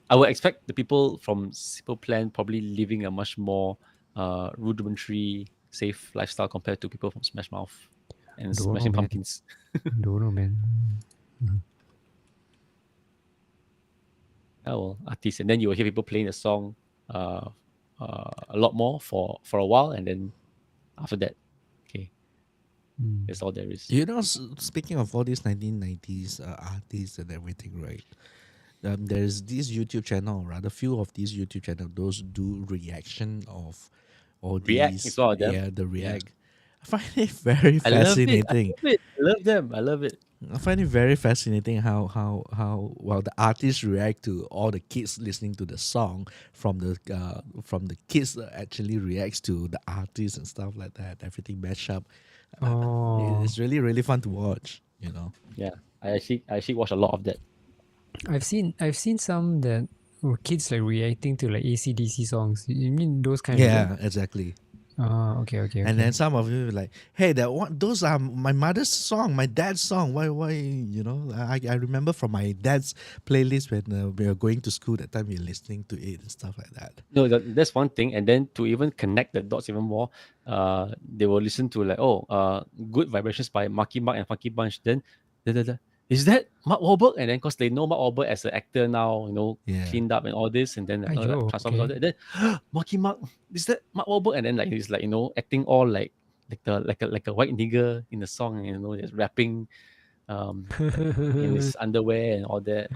Speaker 4: I would expect the people from Simple Plan probably living a much more rudimentary, safe lifestyle compared to people from Smash Mouth and
Speaker 3: Don't know,
Speaker 4: Smashing
Speaker 3: man.
Speaker 4: Pumpkins.
Speaker 3: Don't know, man.
Speaker 4: Oh, well, artists, and then you will hear people playing the song a lot more for a while, and then after that, okay, that's all there is.
Speaker 2: You know, speaking of all these 1990s artists and everything, right? There's this YouTube channel, or rather, few of these YouTube channels, those do reaction of all
Speaker 4: React
Speaker 2: these.
Speaker 4: is one of them.
Speaker 2: Yeah, the React. I find it very
Speaker 4: I love it.
Speaker 2: fascinating.
Speaker 4: I love them. I love it.
Speaker 2: I find it very fascinating how well the artists react to all the kids listening to the song from the kids that actually reacts to the artists and stuff like that. Everything match up.
Speaker 3: Oh,
Speaker 2: It's really really fun to watch. You know.
Speaker 4: Yeah, I actually watch a lot of that.
Speaker 3: I've seen some that were kids like reacting to like AC/DC songs. You mean those kind of?
Speaker 2: Yeah, exactly.
Speaker 3: Oh, okay.
Speaker 2: And then some of you were like, hey, those are my mother's song, my dad's song. Why, you know? I remember from my dad's playlist when we were going to school that time, we were listening to it and stuff like that.
Speaker 4: No, that's one thing. And then to even connect the dots even more, they will listen to like, Good Vibrations by Marky Mark and Funky Bunch. Then, is that Mark Wahlberg? And then, because they know Mark Wahlberg as an actor now,
Speaker 2: Yeah.
Speaker 4: cleaned up and all this, and then
Speaker 3: Aiyo,
Speaker 4: transforms all
Speaker 3: okay.
Speaker 4: that. Then, Marky Mark, is that Mark Wahlberg? And then like he's like acting all like a white nigger in the song, and just rapping, in his underwear and all that.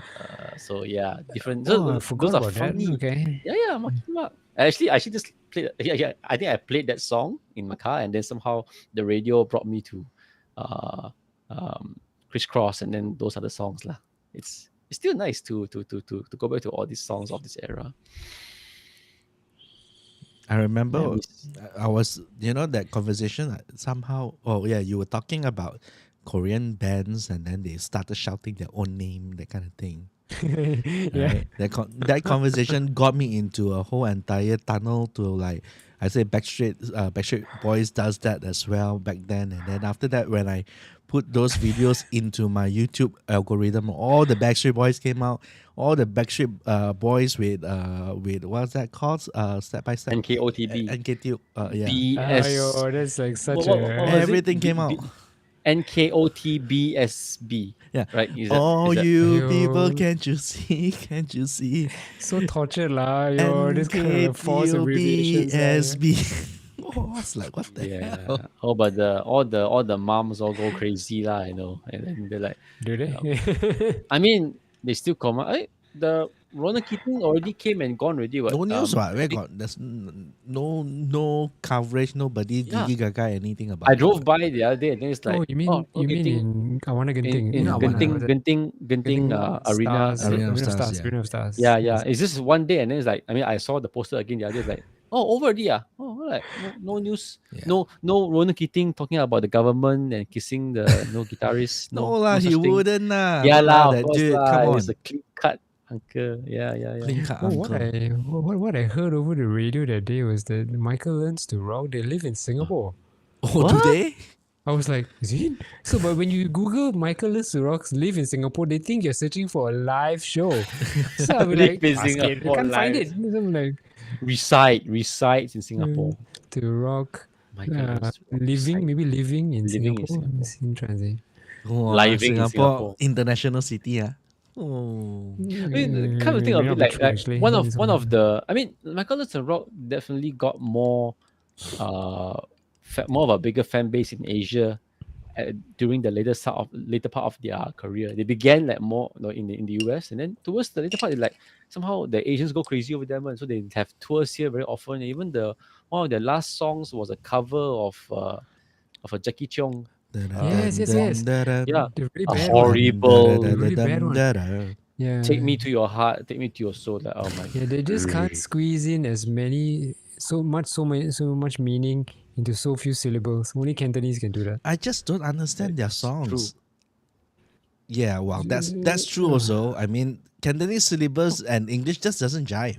Speaker 4: So yeah, different.
Speaker 3: Oh, I
Speaker 4: Those
Speaker 3: forgot
Speaker 4: are
Speaker 3: about
Speaker 4: funny.
Speaker 3: that. Okay.
Speaker 4: Yeah, Marky Mark. I actually just played. Yeah. I think I played that song in my car, and then somehow the radio brought me to, Crisscross, and then those are the songs lah. It's still nice to go back to all these songs of this era.
Speaker 2: I remember
Speaker 4: Yeah,
Speaker 2: I was, that conversation somehow. Oh yeah, you were talking about Korean bands, and then they started shouting their own name, that kind of thing.
Speaker 3: Yeah.
Speaker 2: Right? That conversation got me into a whole entire tunnel to like I say Backstreet Boys does that as well back then, and then after that when I put those videos into my YouTube algorithm, all the Backstreet Boys came out, all the Backstreet Boys with what's that called? Step by Step.
Speaker 4: NKOTB.
Speaker 2: NKT. Yeah.
Speaker 4: BS.
Speaker 3: Aiyo, that's like such
Speaker 4: What
Speaker 3: a.
Speaker 4: was it?
Speaker 2: Everything came out.
Speaker 4: NKOTBSB.
Speaker 2: Yeah.
Speaker 4: Right.
Speaker 2: Oh,
Speaker 4: is that-
Speaker 2: you
Speaker 3: Aiyo.
Speaker 2: people, can't you see? Can't you see?
Speaker 3: So tortured lah, yo. This kind of false abbreviations.
Speaker 2: NKTUBSB. Oh, I was like, what the hell?
Speaker 4: Yeah. Oh, but all the moms all go crazy lah. And then they're like,
Speaker 3: Do they?
Speaker 4: I mean, they still come out. The Ronan Keating already came and gone already.
Speaker 2: No news,
Speaker 4: I
Speaker 2: Where
Speaker 4: think-
Speaker 2: got? There's no coverage. Nobody
Speaker 4: Yeah.
Speaker 2: gigi gaga anything about.
Speaker 4: I
Speaker 2: it.
Speaker 4: drove by the other day, and then it's like,
Speaker 3: Oh, you mean in Awana Genting?
Speaker 4: in
Speaker 3: Not
Speaker 2: Genting-
Speaker 3: Awana,
Speaker 4: Genting Arena.
Speaker 3: Stars,
Speaker 2: Arena of
Speaker 3: Arena of
Speaker 2: Stars,
Speaker 3: Stars,
Speaker 2: yeah.
Speaker 3: Arena of Stars.
Speaker 4: Yeah. It's just one day, and then it's like, I mean, I saw the poster again the other day. It's like, oh, over already. Oh, like no news.
Speaker 2: Yeah.
Speaker 4: No Ronan Keating talking about the government and kissing the guitarist.
Speaker 2: No lah, he
Speaker 4: such thing.
Speaker 2: wouldn't lah.
Speaker 4: Yeah lah,
Speaker 2: that
Speaker 4: of course
Speaker 2: dude.
Speaker 4: lah.
Speaker 2: Come on,
Speaker 4: He's a clean cut uncle. Yeah.
Speaker 2: clean cut
Speaker 3: Oh,
Speaker 2: uncle.
Speaker 3: what I heard over the radio that day was that Michael Learns to Rock, they live in Singapore.
Speaker 2: Oh,
Speaker 4: What?
Speaker 2: today?
Speaker 3: I was like, is it? So, but when you Google Michael Learns to Rock live in Singapore, they think you're searching for a live show. So I was
Speaker 4: Live
Speaker 3: like,
Speaker 4: in
Speaker 3: basket,
Speaker 4: Singapore
Speaker 3: I can't find
Speaker 4: live.
Speaker 3: it. So I'm like,
Speaker 4: Resides in Singapore.
Speaker 3: to rock,
Speaker 4: Michael Learns to Rock
Speaker 3: living, maybe living in
Speaker 4: Living in
Speaker 3: Singapore.
Speaker 4: Singapore.
Speaker 3: It's in transit.
Speaker 2: Oh,
Speaker 4: Living in Singapore.
Speaker 2: international city. Ah. Oh.
Speaker 4: I mean, come to think
Speaker 3: may
Speaker 4: of
Speaker 3: not
Speaker 4: it,
Speaker 3: be
Speaker 4: like
Speaker 3: true,
Speaker 4: like
Speaker 3: actually.
Speaker 4: one
Speaker 3: That
Speaker 4: of
Speaker 3: is
Speaker 4: one
Speaker 3: one.
Speaker 4: of the. I mean, Michael Learns to Rock definitely got more, more of a bigger fan base in Asia during the later part of their career. They began like more, in the US, and then towards the later part, like somehow the Asians go crazy over them, and so they have tours here very often. And even the one of their last songs was a cover of a Jackie Cheung
Speaker 3: Yes, yes,
Speaker 4: song.
Speaker 3: yes.
Speaker 4: Yeah,
Speaker 3: The really
Speaker 4: a
Speaker 3: bad one.
Speaker 4: horrible
Speaker 3: The really bad one. Yeah.
Speaker 4: "Take Me to Your Heart, Take Me to Your Soul." Like, oh my.
Speaker 3: Yeah, they just can't squeeze in so much meaning into so few syllables. Only Cantonese can do that.
Speaker 2: I just don't understand their
Speaker 4: It's true.
Speaker 2: songs. Yeah, well, that's true also. I mean, Cantonese syllables and English just doesn't jive.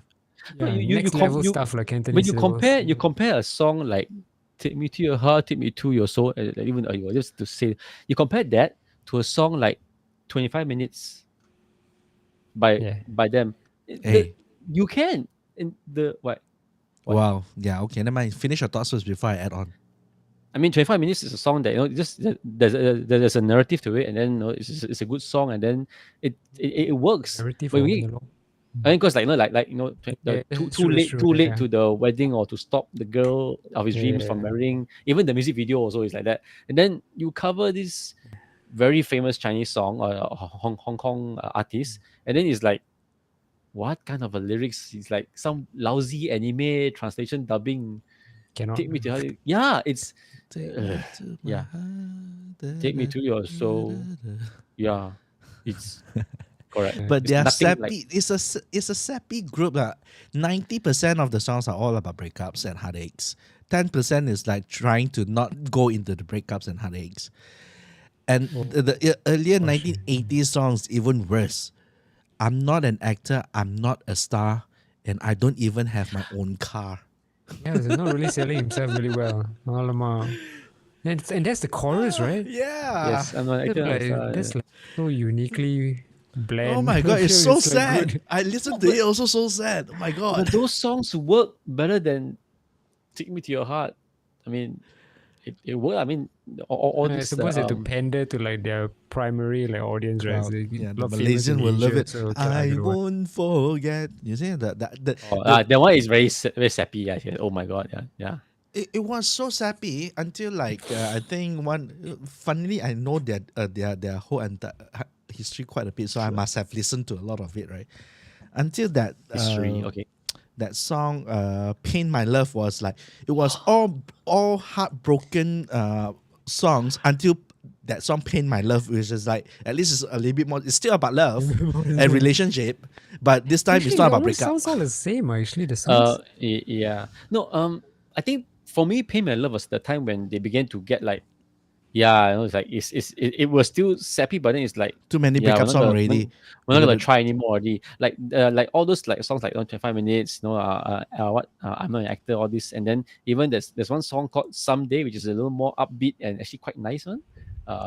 Speaker 4: No,
Speaker 3: Yeah, next level stuff like Cantonese
Speaker 4: when you
Speaker 3: syllables.
Speaker 4: compare a song like "Take Me to Your Heart, Take Me to Your Soul," like even just to say, you compare that to a song like 25 minutes
Speaker 3: Yeah.
Speaker 4: by them.
Speaker 2: Hey.
Speaker 4: You can in the what?
Speaker 2: Wow. Yeah. Okay. Never mind. Finish your thoughts first before I add on.
Speaker 4: I mean, 25 minutes is a song that just there's a narrative to it, and then it's a good song, and then it works.
Speaker 3: Narrative
Speaker 4: But
Speaker 3: or
Speaker 4: we,
Speaker 3: monologue.
Speaker 4: I think because
Speaker 3: Yeah,
Speaker 4: too
Speaker 3: it's true, it's true,
Speaker 4: too late
Speaker 3: yeah.
Speaker 4: to the wedding or to stop the girl of his dreams from
Speaker 3: Yeah.
Speaker 4: marrying. Even the music video also is like that. And then you cover this very famous Chinese song or Hong Kong artist, and then it's like, what kind of a lyrics? It's like some lousy anime translation dubbing.
Speaker 3: Cannot.
Speaker 4: Take me to her. Yeah, it's
Speaker 2: Take
Speaker 4: uh,
Speaker 2: me to my
Speaker 4: yeah.
Speaker 2: heart,
Speaker 4: Take me to your soul. Yeah, it's correct.
Speaker 2: But
Speaker 4: It's
Speaker 2: they are
Speaker 4: nothing
Speaker 2: sappy. It's a sappy group. 90% of the songs are all about breakups and heartaches. 10% is like trying to not go into the breakups and heartaches. And the earlier 1980s songs even worse. I'm not an actor. I'm not a star, and I don't even have my own car.
Speaker 3: Yeah, he's not really selling himself really well. Alamak. And that's the chorus, right?
Speaker 2: Yeah.
Speaker 4: Yes, I'm not
Speaker 3: That's
Speaker 4: actor.
Speaker 3: that's like so uniquely bland.
Speaker 2: Oh my god, it's
Speaker 3: It's
Speaker 2: so
Speaker 3: like
Speaker 2: sad.
Speaker 3: good.
Speaker 2: I listened to it also so sad. Oh my god.
Speaker 4: But those songs work better than "Take Me to Your Heart." I mean, it worked. I mean, all
Speaker 3: I
Speaker 4: this.
Speaker 3: suppose they have to pander to like their primary like audience, right? So
Speaker 2: Yeah, the
Speaker 3: a lot famous in
Speaker 2: Malaysian will love
Speaker 3: Asia,
Speaker 2: it.
Speaker 3: so okay lah,
Speaker 2: I
Speaker 3: you know what.
Speaker 2: won't forget. You see that
Speaker 4: that one is very very sappy. Yeah, oh my god. Yeah, yeah.
Speaker 2: it was so sappy until like I think funnily I know that their whole history quite a bit, so I must have listened to a lot of it, right? Until that
Speaker 4: History. Okay.
Speaker 2: that song Pain My Love was like it was all heartbroken songs until that song Pain My Love, which is like at least it's a little bit more, it's still about love and relationship, but this time
Speaker 3: Actually,
Speaker 2: it's not
Speaker 3: they
Speaker 2: about
Speaker 3: almost
Speaker 2: breakup.
Speaker 3: sounds all the same. Actually, the songs.
Speaker 4: Yeah. No. I think for me, "Pain My Love" was the time when they began to get like, yeah, it's like it was still sappy, but then it's like,
Speaker 2: Too many
Speaker 4: yeah,
Speaker 2: breakup songs already.
Speaker 4: we're not gonna try anymore already. Like all those like songs like 25 minutes, I'm not an actor, all this, and then even there's one song called "Someday," which is a little more upbeat and actually quite nice one.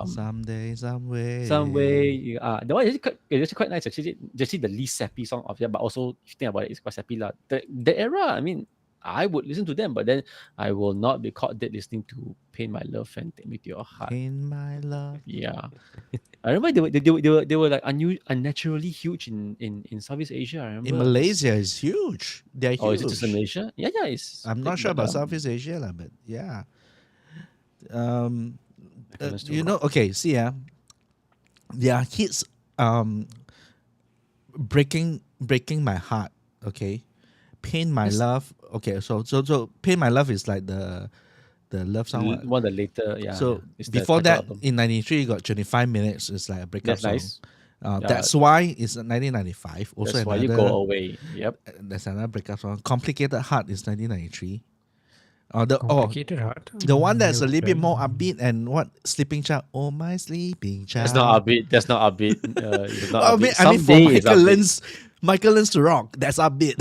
Speaker 2: Someday, some way.
Speaker 4: The one is actually quite nice. Actually, the least sappy song of it, but also if you think about it, it's quite sappy lah. The era, I mean, I would listen to them, but then I will not be caught dead listening to "Pain My Love" and "Take Me to Your Heart."
Speaker 2: In my love.
Speaker 4: Yeah, I remember they were like unnaturally huge in Southeast Asia. I remember.
Speaker 2: In Malaysia, it's huge. They're huge.
Speaker 4: Oh, is it just in Malaysia? Yeah, it's.
Speaker 2: I'm not
Speaker 4: big,
Speaker 2: sure
Speaker 4: but,
Speaker 2: about Southeast Asia, lah, but yeah.
Speaker 4: Happiness to
Speaker 2: You
Speaker 4: Rock.
Speaker 2: know, okay, see, their hits, breaking my heart. Okay, Pain My
Speaker 4: Yes.
Speaker 2: Love. Okay, so Pain My Love is like the love song. what?
Speaker 4: One of the later, yeah.
Speaker 2: So
Speaker 4: it's the
Speaker 2: before
Speaker 4: title
Speaker 2: that,
Speaker 4: album.
Speaker 2: in '93, you got 25 minutes. It's like a breakup
Speaker 4: That's
Speaker 2: song.
Speaker 4: nice.
Speaker 2: That's why it's 1995. Also,
Speaker 4: That's why you
Speaker 2: another,
Speaker 4: go away. Yep.
Speaker 2: There's another breakup song. Complicated Heart is 1993.
Speaker 3: Complicated heart.
Speaker 2: The one that's a
Speaker 3: Never
Speaker 2: little bit
Speaker 3: tried.
Speaker 2: more upbeat and what Sleeping Child. Oh my sleeping child.
Speaker 4: That's not upbeat. That's not upbeat. It's not
Speaker 2: I
Speaker 4: upbeat.
Speaker 2: mean, for
Speaker 4: Someday is upbeat.
Speaker 2: Michael Learns to Rock. That's upbeat.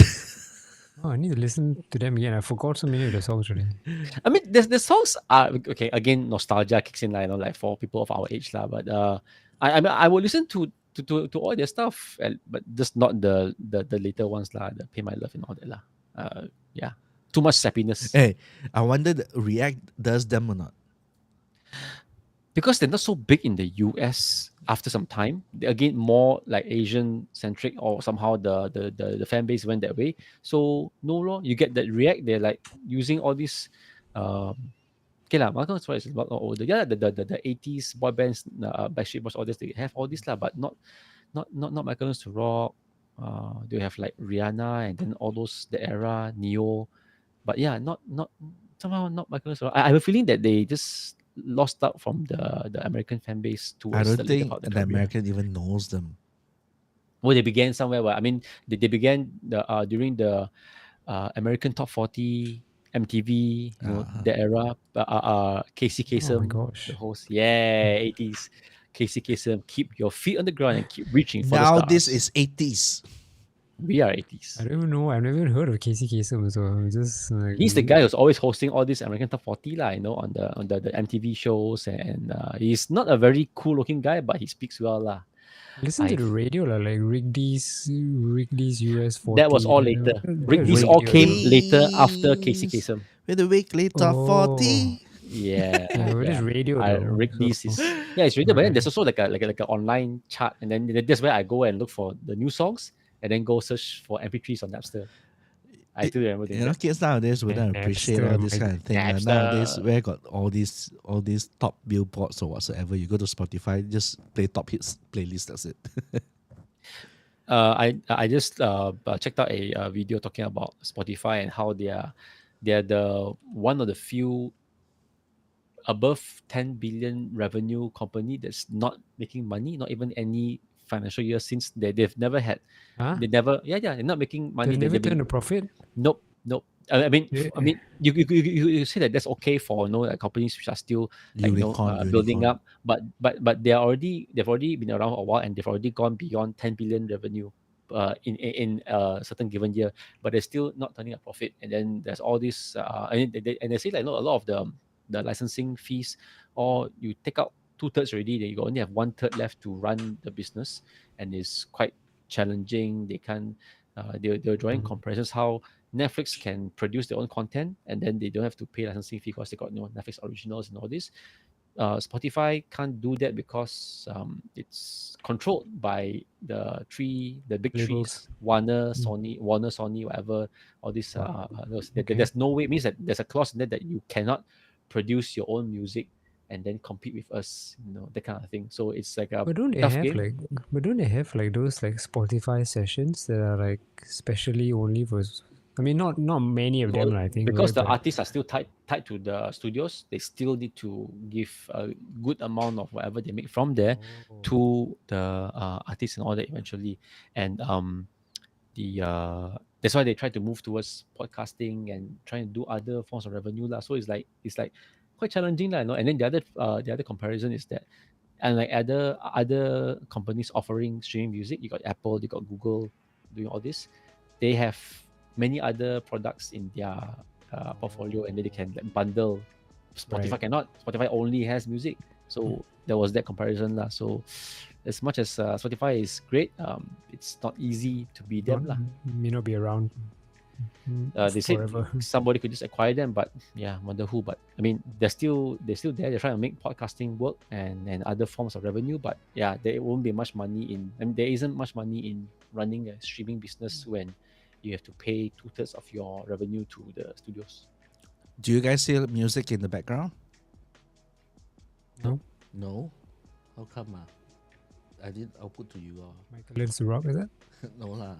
Speaker 3: Oh, I need to listen to them again. I forgot so many of the songs already.
Speaker 4: I mean, the songs are okay. Again, nostalgia kicks in, like, like for people of our age, lah. But I mean, I will listen to all their stuff, but just not the later ones, lah. The "Pay My Love" and all that, lah. Yeah, too much sappiness
Speaker 2: Hey, I wonder React does them or not.
Speaker 4: because they're not so big in the US. after some time. Again, more like Asian centric, or somehow the fan base went that way. So no law, you get that React. They're like using all these. Okay lah, Malcolm is a lot older. Yeah, the 80s boy bands, Backstreet Boys, all this, they have all this lah, but not Michael to Rock. They have like Rihanna, and then all those the era Neo, but yeah, not somehow not Michael to Rock. I have a feeling that they just lost out from the American fan base
Speaker 2: I
Speaker 4: towards
Speaker 2: don't
Speaker 4: the later
Speaker 2: think
Speaker 4: part of
Speaker 2: the
Speaker 4: their career.
Speaker 2: American even knows them.
Speaker 4: Well, they began somewhere where, I mean, they began during the American Top 40 MTV, the era. Casey
Speaker 3: Oh my
Speaker 4: Kasem,
Speaker 3: gosh.
Speaker 4: the host. Yeah, 80s. Casey Kasem, keep your feet on the ground and keep reaching for
Speaker 2: Now
Speaker 4: the stars.
Speaker 2: this is 80s.
Speaker 4: We are 80s.
Speaker 3: I don't even know. I've never even heard of Casey Kasem. So just like,
Speaker 4: He's the guy who's always hosting all these American Top 40 lah, on the MTV shows, and he's not a very cool looking guy, but he speaks well lah.
Speaker 3: Listen to the radio lah, like Rigby's US 40.
Speaker 4: That was all later. Rigby's all
Speaker 3: radio.
Speaker 4: came later after Casey
Speaker 2: Please.
Speaker 4: Kasem.
Speaker 2: With a week later,
Speaker 3: Oh.
Speaker 2: 40.
Speaker 4: Yeah,
Speaker 3: Yeah, but it's radio though.
Speaker 4: Rigby's
Speaker 3: So-
Speaker 4: is it's radio, but then there's also like an online chart, and then that's where I go and look for the new songs, and then go search for MP3s on Napster. I still remember doing
Speaker 2: You know,
Speaker 4: that.
Speaker 2: kids nowadays wouldn't appreciate all this
Speaker 3: Napster,
Speaker 2: kind of thing.
Speaker 4: Napster.
Speaker 2: Nowadays, where got all these top billboards or whatsoever? You go to Spotify, just play top hits playlist. That's it.
Speaker 4: I just checked out a video talking about Spotify and how they're the one of the few above 10 billion revenue company that's not making money, not even any financial year, since they've never had
Speaker 3: Huh?
Speaker 4: they're not making money.
Speaker 3: They've
Speaker 4: They-
Speaker 3: never
Speaker 4: they've been-
Speaker 3: turned a profit?
Speaker 4: Nope. I mean,
Speaker 3: Yeah.
Speaker 4: you say that that's okay for like companies which are still like building
Speaker 2: Unicorn.
Speaker 4: up, but they've already been around a while, and they've already gone beyond 10 billion revenue in a certain given year, but they're still not turning a profit. And then there's all this and they say like, a lot of the licensing fees, or you take out 2/3 already, then you only have 1/3 left to run the business, and it's quite challenging. They can't they're drawing comparisons how Netflix can produce their own content, and then they don't have to pay licensing fee because they got Netflix originals and all this. Spotify can't do that because it's controlled by the big
Speaker 3: Labels.
Speaker 4: trees, Warner, Sony, whatever. All these, there's no way. It means that there's a clause in there that you cannot produce your own music and then compete with us, that kind of thing. So it's like a
Speaker 3: But don't they
Speaker 4: tough
Speaker 3: have
Speaker 4: game.
Speaker 3: like those like Spotify sessions that are like specially only for? I mean, not many of them,
Speaker 4: Well,
Speaker 3: I think.
Speaker 4: because
Speaker 3: right?
Speaker 4: the
Speaker 3: But-
Speaker 4: artists are still tied to the studios, they still need to give a good amount of whatever they make from there to the artists and all that eventually. And that's why they try to move towards podcasting and trying to do other forms of revenue lah. So it's like quite challenging lah, And then the other comparison is that, and like other companies offering streaming music, you got Apple, you got Google doing all this. They have many other products in their portfolio, and then they can like, bundle. Spotify
Speaker 3: Right.
Speaker 4: cannot. Spotify only has music, so there was that comparison lah. So as much as Spotify is great, it's not easy to be them lah.
Speaker 3: may not be around.
Speaker 4: They said
Speaker 3: forever.
Speaker 4: somebody could just acquire them, but yeah, wonder who. But I mean, they're still there. They're trying to make podcasting work and other forms of revenue. But yeah, there won't be much money in. I mean, there isn't much money in running a streaming business when you have to pay 2/3 of your revenue to the studios.
Speaker 2: Do you guys hear music in the background?
Speaker 3: No.
Speaker 2: No? How come? I did output to you.
Speaker 3: Michael learns to rock, is that?
Speaker 2: No lah.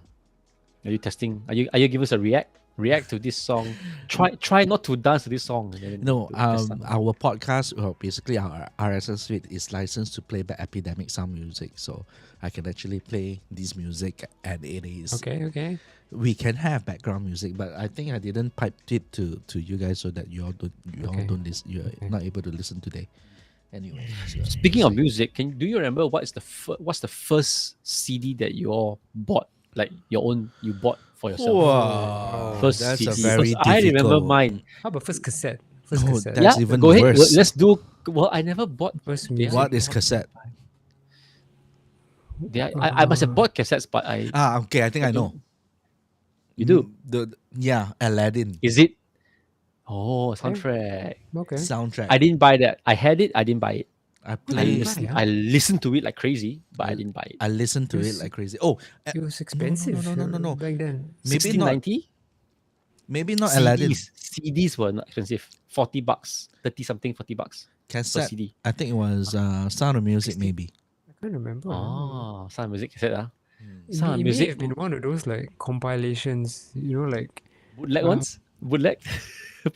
Speaker 4: Are you testing? Are you giving us a react to this song? Try not to dance to this song. and then
Speaker 2: No,
Speaker 4: to test out.
Speaker 2: our podcast, well, basically our RSS feed is licensed to play by Epidemic Sound Music, so I can actually play this music, and it is
Speaker 3: Okay.
Speaker 2: we can have background music, but I think I didn't pipe it to you guys so that you all
Speaker 3: Okay.
Speaker 2: don't listen. You're
Speaker 3: Okay.
Speaker 2: not able to listen today. Anyway, so-
Speaker 4: Speaking of music, do you remember what's the first CD that you all bought, like your own, you bought for yourself?
Speaker 2: Wow,
Speaker 4: First
Speaker 2: that's
Speaker 4: CD.
Speaker 2: a very
Speaker 4: Because I remember
Speaker 2: difficult-
Speaker 4: mine.
Speaker 3: How about first cassette? First
Speaker 2: No,
Speaker 3: cassette.
Speaker 2: That's
Speaker 4: yeah,
Speaker 2: even
Speaker 4: go ahead.
Speaker 2: worse.
Speaker 4: Let's do. Well, I never bought.
Speaker 3: First
Speaker 4: Yeah.
Speaker 3: music.
Speaker 2: What is cassette?
Speaker 4: I must have bought cassettes, but I.
Speaker 2: Okay, I think I know.
Speaker 4: You do?
Speaker 2: Aladdin
Speaker 4: Is it? Oh, soundtrack.
Speaker 3: Okay.
Speaker 2: soundtrack.
Speaker 4: I didn't buy that. I had it. I didn't buy it.
Speaker 2: I
Speaker 4: I,
Speaker 2: play.
Speaker 3: listen-
Speaker 4: I listened to it like crazy, but I didn't buy it.
Speaker 2: I listened to it
Speaker 3: Yes.
Speaker 2: like crazy. Oh,
Speaker 3: It was expensive.
Speaker 2: no.
Speaker 3: Back then.
Speaker 2: Maybe not.
Speaker 4: 1690
Speaker 2: Maybe not Aladdin.
Speaker 4: CDs were not expensive. $40, 30 something, $40 per
Speaker 2: Cassette.
Speaker 4: CD.
Speaker 2: I think it was Sound of Music.
Speaker 3: 60.
Speaker 2: Maybe.
Speaker 3: I can't remember.
Speaker 4: Oh, Sound of Music cassette.
Speaker 3: It
Speaker 4: Sound of
Speaker 3: may
Speaker 4: Music
Speaker 3: have been one of those like compilations, like
Speaker 4: bootleg ones. Bootleg.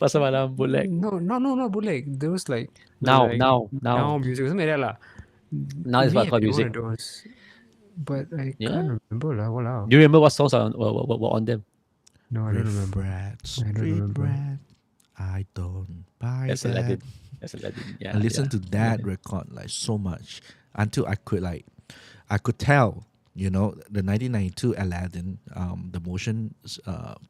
Speaker 4: Pasar Malam bootleg.
Speaker 3: no, not bootleg. Those like
Speaker 4: Now,
Speaker 3: like,
Speaker 4: now.
Speaker 3: music or something like that lah.
Speaker 4: Now it's
Speaker 3: May
Speaker 4: what
Speaker 3: have
Speaker 4: called
Speaker 3: been one
Speaker 4: music.
Speaker 3: of those, but I
Speaker 4: Yeah?
Speaker 3: can't remember lah. Walao.
Speaker 4: Do you remember what songs were on them?
Speaker 3: No, I don't remember.
Speaker 2: Rat,
Speaker 3: I don't
Speaker 2: street
Speaker 3: remember.
Speaker 2: rat. I don't buy
Speaker 4: That's
Speaker 2: that.
Speaker 4: Aladdin. That's Aladdin. Yeah.
Speaker 2: I listened
Speaker 4: yeah.
Speaker 2: to that record like so much until I could tell, the 1992 Aladdin, the motion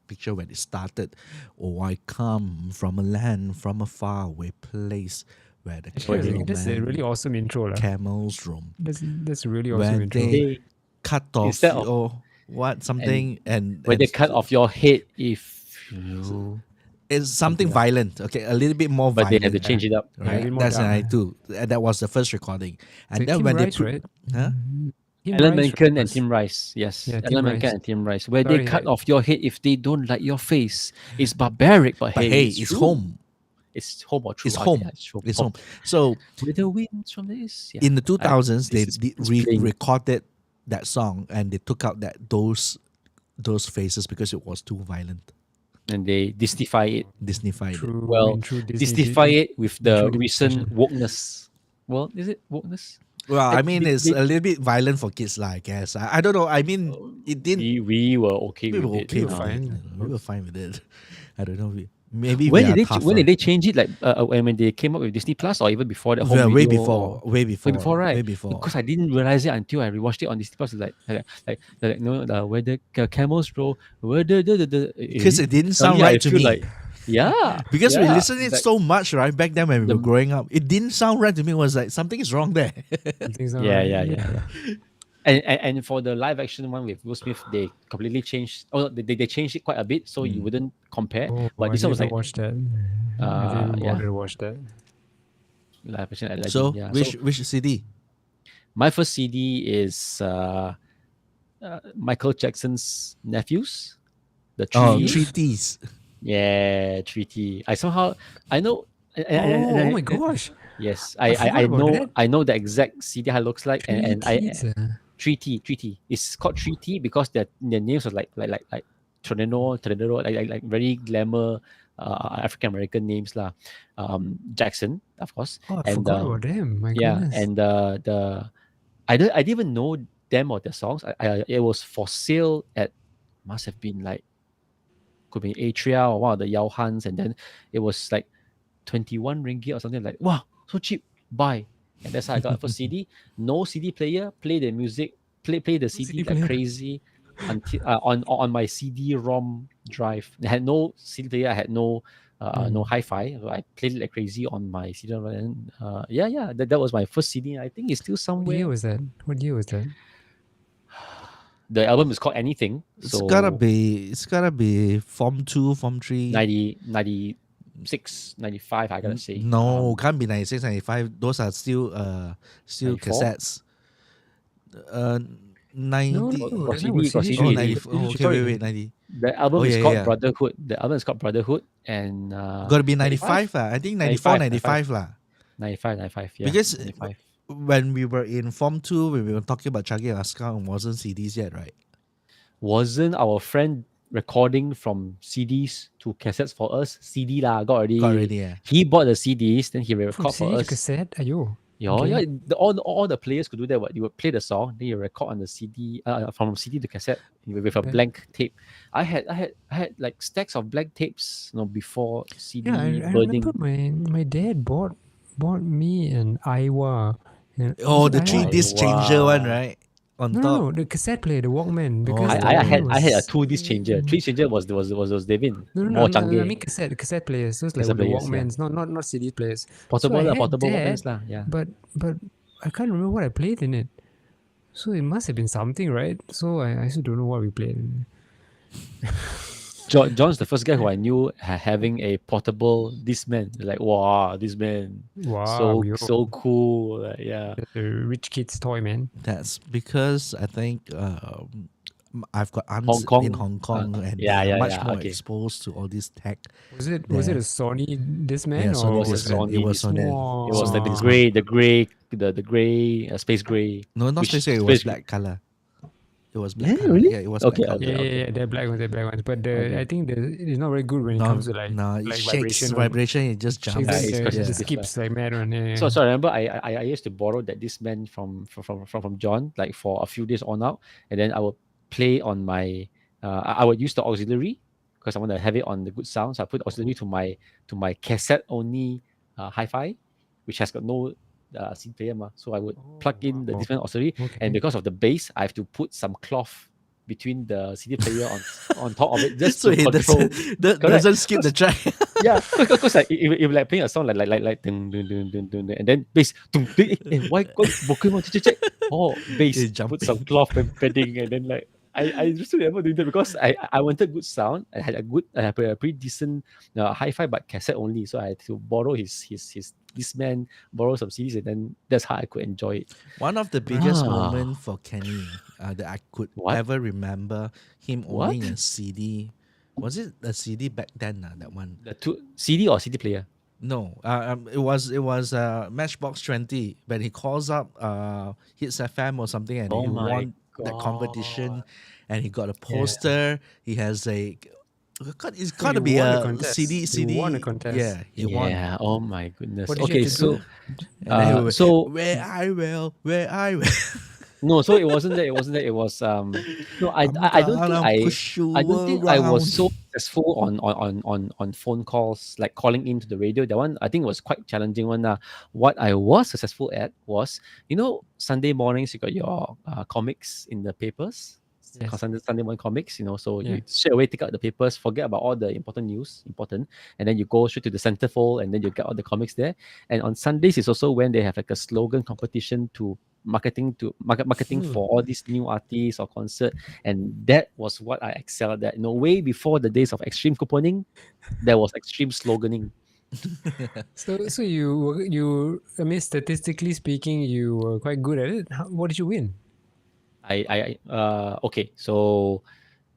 Speaker 2: picture when it started. Oh, I come from a land, from a faraway place where the
Speaker 3: Actually, that's a
Speaker 2: cattlemen,
Speaker 3: really awesome intro lah.
Speaker 2: camels roam.
Speaker 3: That's a really awesome
Speaker 2: When
Speaker 3: intro.
Speaker 2: they cut off
Speaker 4: Instead of-
Speaker 2: your what something and
Speaker 4: When they
Speaker 2: and
Speaker 4: cut off your head, if you.
Speaker 2: it's something violent. Okay, a little bit more
Speaker 4: But
Speaker 2: violent.
Speaker 4: they had to change it up.
Speaker 3: Yeah, a
Speaker 2: Right,
Speaker 3: bit more
Speaker 2: that's
Speaker 3: dark,
Speaker 2: an I2. That was the first recording, and
Speaker 3: Like
Speaker 2: then
Speaker 3: Tim
Speaker 2: when
Speaker 3: Rice,
Speaker 2: they
Speaker 3: right?
Speaker 2: huh?
Speaker 3: Tim
Speaker 4: Alan
Speaker 3: Rice
Speaker 4: Menken and
Speaker 3: was-
Speaker 4: Tim Rice. Yes.
Speaker 3: Yeah, Tim
Speaker 4: Alan Menken
Speaker 3: Rice.
Speaker 4: and Tim Rice. Where
Speaker 3: Sorry,
Speaker 4: they cut
Speaker 3: I-
Speaker 4: off your head if they don't like your face. It's barbaric, but,
Speaker 2: But hey, it's
Speaker 4: true.
Speaker 2: home.
Speaker 4: It's home or true.
Speaker 2: It's
Speaker 4: I
Speaker 2: home.
Speaker 4: think it's true.
Speaker 2: It's home. So
Speaker 4: With the winds from the east. Yeah.
Speaker 2: in the 2000s, they
Speaker 4: this is playing.
Speaker 2: recorded that song and they took out those faces because it was too violent.
Speaker 4: And they Disneyfy it.
Speaker 2: Disneyfied it.
Speaker 3: True,
Speaker 4: Well,
Speaker 3: in true Disney
Speaker 4: Disneyfy it with the
Speaker 3: true
Speaker 4: recent
Speaker 3: fashion.
Speaker 4: wokeness. Well, is it wokeness?
Speaker 2: Well, I mean,
Speaker 4: they-
Speaker 2: it's a little bit violent for kids, lah. I guess. I don't know. I mean, it didn't.
Speaker 4: We were okay
Speaker 2: We
Speaker 4: with
Speaker 2: were
Speaker 4: it.
Speaker 2: okay
Speaker 3: were
Speaker 2: with
Speaker 3: fine.
Speaker 2: it. We were fine with it. I don't know. Maybe
Speaker 4: When
Speaker 2: we
Speaker 4: did
Speaker 2: are
Speaker 4: they
Speaker 2: tougher.
Speaker 4: when did they change it? Like when they came up with Disney Plus, or even before that? Home
Speaker 2: Well, way
Speaker 4: video,
Speaker 2: before,
Speaker 4: or-
Speaker 2: way before,
Speaker 4: Way before, right?
Speaker 2: Way before.
Speaker 4: Because I didn't realize it until I rewatched it on Disney Plus. It's like where the camels roll, where the
Speaker 2: Because it didn't sound
Speaker 4: suddenly I
Speaker 2: right to
Speaker 4: feel
Speaker 2: me.
Speaker 4: Like, yeah,
Speaker 2: Because we
Speaker 4: yeah.
Speaker 2: listened it
Speaker 4: Like,
Speaker 2: so much, right? Back then when we
Speaker 4: The-
Speaker 2: were growing up, it didn't sound right to me. It was like something is wrong there.
Speaker 3: Things are
Speaker 4: Yeah,
Speaker 3: right.
Speaker 4: yeah. And for the live action one with Will Smith, they completely changed. Oh, they changed it quite a bit, so you wouldn't compare.
Speaker 3: Oh,
Speaker 4: But
Speaker 3: I
Speaker 4: this one was
Speaker 3: didn't
Speaker 4: like
Speaker 3: watch that. I didn't
Speaker 4: yeah.
Speaker 3: bother to watch that.
Speaker 4: live action. Aladdin,
Speaker 2: So
Speaker 4: yeah.
Speaker 2: which CD?
Speaker 4: My first CD is Michael Jackson's Nephews, the
Speaker 2: Oh,
Speaker 4: Treaty.
Speaker 2: Treaties.
Speaker 4: Yeah, Treaty. I know.
Speaker 3: Oh my gosh!
Speaker 4: Yes,
Speaker 3: I forgot
Speaker 4: I
Speaker 3: about
Speaker 4: know
Speaker 3: that.
Speaker 4: I know the exact CD how it looks like, and I
Speaker 3: Kids,
Speaker 4: Treaty. It's called Treaty because their names are like Tornado, like very glamour African American names lah. Jackson, of course.
Speaker 3: oh, I
Speaker 4: and
Speaker 3: forgot about them. My
Speaker 4: yeah,
Speaker 3: goodness.
Speaker 4: and the I didn't even know them or their songs. It was for sale at must have been like could be Atria or one of the Yao Hans, and then it was like 21 ringgit or something like wow, so cheap, buy. And that's how I got the first CD. No CD player, play the music, play the CD
Speaker 3: CD
Speaker 4: like
Speaker 3: player.
Speaker 4: crazy until on my CD-ROM drive. I had no CD player, I had no no hi-fi. So I played it like crazy on my CD-ROM. And yeah, that was my first CD. I think it's still
Speaker 3: What
Speaker 4: somewhere.
Speaker 3: year was that? What year was that?
Speaker 4: The album is called Anything.
Speaker 2: It's
Speaker 4: So
Speaker 2: gotta be Form 2, Form 3.
Speaker 4: 96, 95, I gotta say.
Speaker 2: No, can't be 96, 95. Those are still
Speaker 4: 94?
Speaker 2: cassettes. 90.
Speaker 3: No,
Speaker 4: Got
Speaker 3: that
Speaker 4: CD,
Speaker 3: was
Speaker 4: got
Speaker 3: CD.
Speaker 4: CD.
Speaker 2: Oh,
Speaker 4: already.
Speaker 2: 94. Oh, okay,
Speaker 3: Sorry.
Speaker 2: wait, 90.
Speaker 4: The album
Speaker 2: Oh,
Speaker 4: is
Speaker 2: yeah,
Speaker 4: called
Speaker 2: yeah.
Speaker 4: Brotherhood. The album is called Brotherhood, and
Speaker 2: Gotta be 95 lah. I think 94, 95 lah.
Speaker 4: 95, yeah.
Speaker 2: Because
Speaker 4: 95.
Speaker 2: when we were in Form 2, when we were talking about Chucky Alaska, it wasn't CDs yet, right?
Speaker 4: Wasn't our friend recording from CDs to cassettes for us? CD lah, got already.
Speaker 2: Got already, yeah.
Speaker 4: He bought the CDs, then he
Speaker 3: From
Speaker 4: record
Speaker 3: CD
Speaker 4: for
Speaker 3: to
Speaker 4: us.
Speaker 3: cassette? Ayo.
Speaker 4: Yeah,
Speaker 3: Okay.
Speaker 4: yeah. All the players could do that. What you would play the song, then you record on the CD, from CD to cassette with a
Speaker 3: Okay.
Speaker 4: blank tape. I had like stacks of blank tapes, before CD
Speaker 3: Yeah, I
Speaker 4: burning.
Speaker 3: remember my dad bought me an Aiwa. And
Speaker 2: Oh,
Speaker 3: was
Speaker 2: the
Speaker 3: it
Speaker 2: three
Speaker 3: Aiwa?
Speaker 2: disc changer one, right? On
Speaker 3: No,
Speaker 2: top.
Speaker 3: no, the cassette player, the Walkman. Because
Speaker 2: Oh.
Speaker 3: the
Speaker 4: I
Speaker 3: Walkman
Speaker 4: had a
Speaker 3: was-
Speaker 4: 2 disc changer. 3 changer was Devin.
Speaker 3: No,
Speaker 4: More
Speaker 3: I
Speaker 4: canggih.
Speaker 3: mean cassette players. Those like
Speaker 4: Cassette
Speaker 3: the
Speaker 4: players, yeah.
Speaker 3: Walkmans, not CD players.
Speaker 4: Portable
Speaker 3: I
Speaker 4: lah,
Speaker 3: had
Speaker 4: portable
Speaker 3: that,
Speaker 4: ones lah. Yeah.
Speaker 3: But I can't remember what I played in it. So it must have been something, right? So I also don't know what we played.
Speaker 4: John's the first guy who I knew having a portable Discman. Like, wow, Discman,
Speaker 3: Wow,
Speaker 4: so cool. Yeah.
Speaker 3: the rich kid's toy, man.
Speaker 2: That's because I think I've got aunts
Speaker 4: Hong Kong,
Speaker 2: in Hong Kong and
Speaker 4: yeah,
Speaker 2: they are
Speaker 4: yeah,
Speaker 2: much
Speaker 4: yeah,
Speaker 2: more
Speaker 4: okay.
Speaker 2: exposed to all this tech.
Speaker 3: Was it a
Speaker 2: There.
Speaker 3: Sony Discman
Speaker 2: Yeah,
Speaker 3: or
Speaker 2: Sony
Speaker 4: was a
Speaker 2: Discman.
Speaker 4: Sony
Speaker 2: It was Sony.
Speaker 4: It was like
Speaker 2: Sony
Speaker 4: the
Speaker 2: Discman.
Speaker 4: gray, space gray.
Speaker 2: No, not
Speaker 4: which
Speaker 2: space gray. It was
Speaker 4: space-
Speaker 2: black color. It was black
Speaker 4: Yeah,
Speaker 2: color.
Speaker 4: really?
Speaker 2: Yeah, it was
Speaker 4: Okay,
Speaker 2: black color.
Speaker 3: Yeah, they're black ones. But
Speaker 4: Okay.
Speaker 3: I think it's not very good when it
Speaker 2: No,
Speaker 3: comes to like
Speaker 2: no, it
Speaker 3: like
Speaker 2: shakes
Speaker 3: vibration.
Speaker 2: vibration. It just
Speaker 3: Shakes
Speaker 2: jumps.
Speaker 3: and
Speaker 4: it's
Speaker 3: the,
Speaker 4: quite
Speaker 3: the
Speaker 4: sensitive,
Speaker 3: skips like mad one. Yeah.
Speaker 4: So I remember I used to borrow that Discman from John, like for a few days on out, and then I would play on my I would use the auxiliary because I want to have it on the good sound. So I put auxiliary to my cassette only hi-fi, which has got no CD player ma. So I would plug in the
Speaker 3: wow.
Speaker 4: Discman auxiliary,
Speaker 3: Okay.
Speaker 4: and because of the bass, I have to put some cloth between the CD player on top of it just
Speaker 2: So
Speaker 4: to
Speaker 2: it
Speaker 4: control.
Speaker 2: doesn't skip the track.
Speaker 4: Yeah, because like if like playing a song like dun, dun, dun, dun, dun, dun, and then bass dun, dun, why got Pokemon check bass
Speaker 2: It's
Speaker 4: put
Speaker 2: jumping.
Speaker 4: some cloth and padding and then like I just remember doing that because I wanted good sound. I had a pretty decent hi-fi but cassette only, so I had to borrow his Discman, borrow some CDs, and then that's how I could enjoy it.
Speaker 2: One of the biggest
Speaker 4: Ah.
Speaker 2: moments for Kenny that I could
Speaker 4: What?
Speaker 2: ever remember him owning
Speaker 4: What?
Speaker 2: a CD. Was it a CD back then? That one.
Speaker 4: The two CD or CD player?
Speaker 2: No, it was Matchbox 20, but he calls up Hits FM or something, and
Speaker 4: Oh
Speaker 2: he
Speaker 4: my
Speaker 2: won that competition,
Speaker 4: God.
Speaker 2: and he got a poster. He has a. It's
Speaker 3: So
Speaker 2: got to
Speaker 3: you
Speaker 2: be
Speaker 3: won a
Speaker 2: a
Speaker 3: contest.
Speaker 2: CD.
Speaker 3: You
Speaker 2: CD.
Speaker 3: won a contest.
Speaker 2: Yeah, he won.
Speaker 4: Yeah. Oh my goodness.
Speaker 3: What did you
Speaker 4: Okay,
Speaker 3: have to
Speaker 4: so
Speaker 3: do?
Speaker 2: And then he would,
Speaker 4: so
Speaker 2: where I will.
Speaker 4: no, so it wasn't that. It wasn't that. It was no. I don't think I don't think I was so successful on phone calls, like calling into the radio. That one I think was quite challenging one. What I was successful at was, Sunday mornings you got your comics in the papers.
Speaker 3: Yes.
Speaker 4: Sunday morning comics, so
Speaker 3: Yeah.
Speaker 4: you straight away take out the papers, forget about all the important news, and then you go straight to the centerfold, and then you get all the comics there. And on Sundays is also when they have like a slogan competition to marketing for all these new artists or concert, and that was what I excelled at. Way before the days of extreme couponing, there was extreme sloganing.
Speaker 3: So you I mean, statistically speaking, you were quite good at it. What did you win?
Speaker 4: Okay, so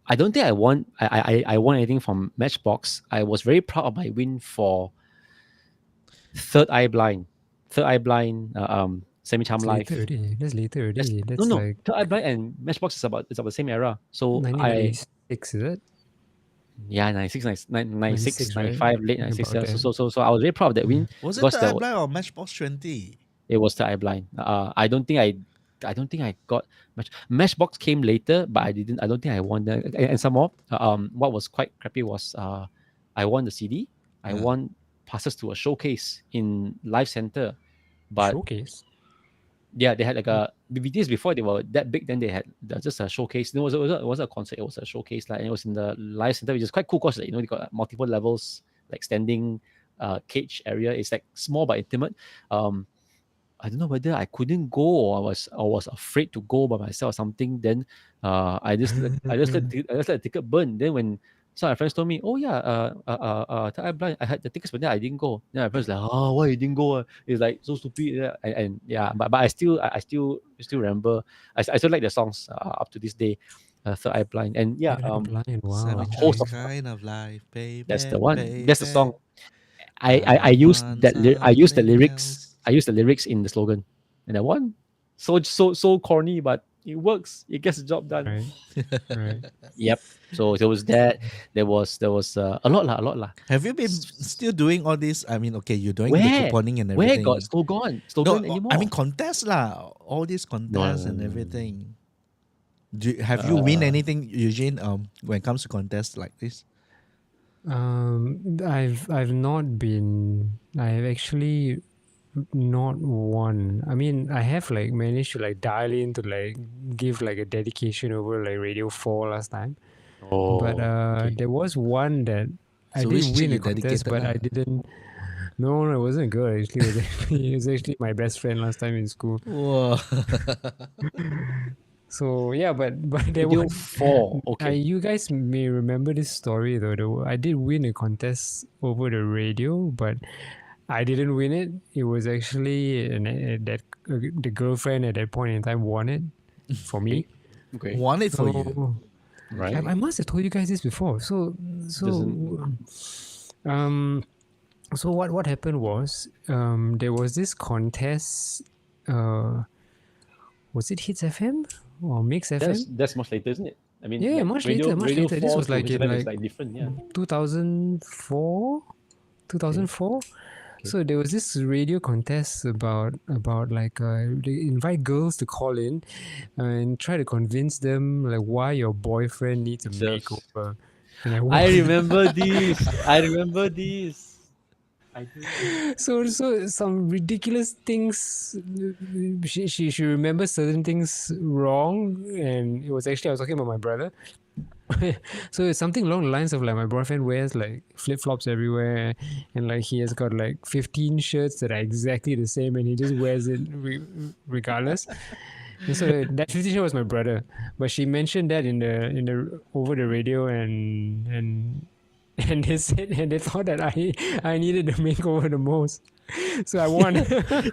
Speaker 4: I don't think I won. I won anything from Matchbox. I was very proud of my win for Third Eye Blind, Semi Charm Live.
Speaker 3: That's later already. That's
Speaker 4: No,
Speaker 3: like
Speaker 4: Third Eye Blind and Matchbox is about the same era. So
Speaker 3: 1996, is it?
Speaker 4: 96,
Speaker 3: 96,
Speaker 4: 95,
Speaker 3: right?
Speaker 4: late 96.
Speaker 3: About
Speaker 4: Yeah. So I was very proud of that win.
Speaker 2: Was it
Speaker 4: because
Speaker 2: the
Speaker 4: there
Speaker 2: Blind or Matchbox 20?
Speaker 4: It was Third Eye Blind. I don't think I got Matchbox came later, but I don't think I won that. And some more. What was quite crappy was I won the CD. I
Speaker 2: Yeah.
Speaker 4: won passes to a showcase in Live Center, but
Speaker 3: Showcase.
Speaker 4: yeah, they had like a BBTs before they were that big. Then they had just a showcase. It wasn't a concert. It was a showcase, and it was in the Live Center, which is quite cool because they got multiple levels, like standing cage area. It's like small but intimate. I don't know whether I couldn't go or I was afraid to go by myself or something. Then I just let the ticket burn. Then when some of my friends told me, "Oh yeah, I blind. I had the tickets, but then I didn't go." Then my friends like, "Oh, why you didn't go? It's like so stupid." Yeah. And yeah, but I still remember. I still like the songs up to this day. Third Eye Blind, and yeah,
Speaker 3: Blind. Wow.
Speaker 4: host of-
Speaker 2: kind of life, baby.
Speaker 4: that's the one. That's the
Speaker 2: baby.
Speaker 4: song. I used that. I used the
Speaker 2: something
Speaker 4: lyrics.
Speaker 2: else.
Speaker 4: I used the lyrics in the slogan, and that one so corny, but it works. It gets the job done.
Speaker 3: Right.
Speaker 4: Yep. So there was that. There was a lot lah.
Speaker 2: Have you been still doing all this? I mean, okay, you're doing
Speaker 4: Where?
Speaker 2: the couponing and
Speaker 4: Where
Speaker 2: everything.
Speaker 4: got slogan
Speaker 2: No,
Speaker 4: anymore?
Speaker 2: I mean contests lah. All these contests and everything. Have you win anything, Eugene? When it comes to contests like this?
Speaker 3: I've not been. I have actually not won. I mean, I have like managed to like dial in to like give like a dedication over like Radio 4 last time. But
Speaker 4: okay.
Speaker 3: there was one that I
Speaker 2: So
Speaker 3: did
Speaker 2: which chick
Speaker 3: win a
Speaker 2: you
Speaker 3: contest,
Speaker 2: dedicated
Speaker 3: but
Speaker 2: lah?
Speaker 3: I didn't. No, it wasn't a girl actually. It was actually my best friend last time in school.
Speaker 2: Whoa.
Speaker 3: So yeah, but there
Speaker 4: Radio
Speaker 3: was
Speaker 4: 4. Okay.
Speaker 3: you guys may remember this story though. I did win a contest over the radio, but I didn't win it. It was actually the girlfriend at that point in time won it for me.
Speaker 4: Okay.
Speaker 2: Want it for you.
Speaker 3: So
Speaker 4: Right.
Speaker 3: I must have told you guys this before. So so what happened was there was this contest. Was it Hits FM or Mix FM?
Speaker 4: That's much later, isn't it? I mean,
Speaker 3: Yeah,
Speaker 4: like
Speaker 3: much
Speaker 4: radio,
Speaker 3: later, much
Speaker 4: radio
Speaker 3: later. This
Speaker 4: 4
Speaker 3: was
Speaker 4: to
Speaker 3: like
Speaker 4: Hits
Speaker 3: in
Speaker 4: FM is
Speaker 3: like
Speaker 4: like different, yeah.
Speaker 3: 2004. 2004. So there was this radio contest about like they invite girls to call in and try to convince them like why your boyfriend needs a
Speaker 4: Just-
Speaker 3: makeover. And I
Speaker 4: I
Speaker 3: won.
Speaker 4: remember this. I remember this. I do.
Speaker 3: So some ridiculous things. She remembers certain things wrong, and it was actually I was talking about my brother. So it's something along the lines of like my boyfriend wears like flip flops everywhere, and like he has got like 15 shirts that are exactly the same, and he just wears it regardless. And so that 15 shirt was my brother, but she mentioned that in the over the radio, and they said and they thought that I needed the makeover the most, so I won.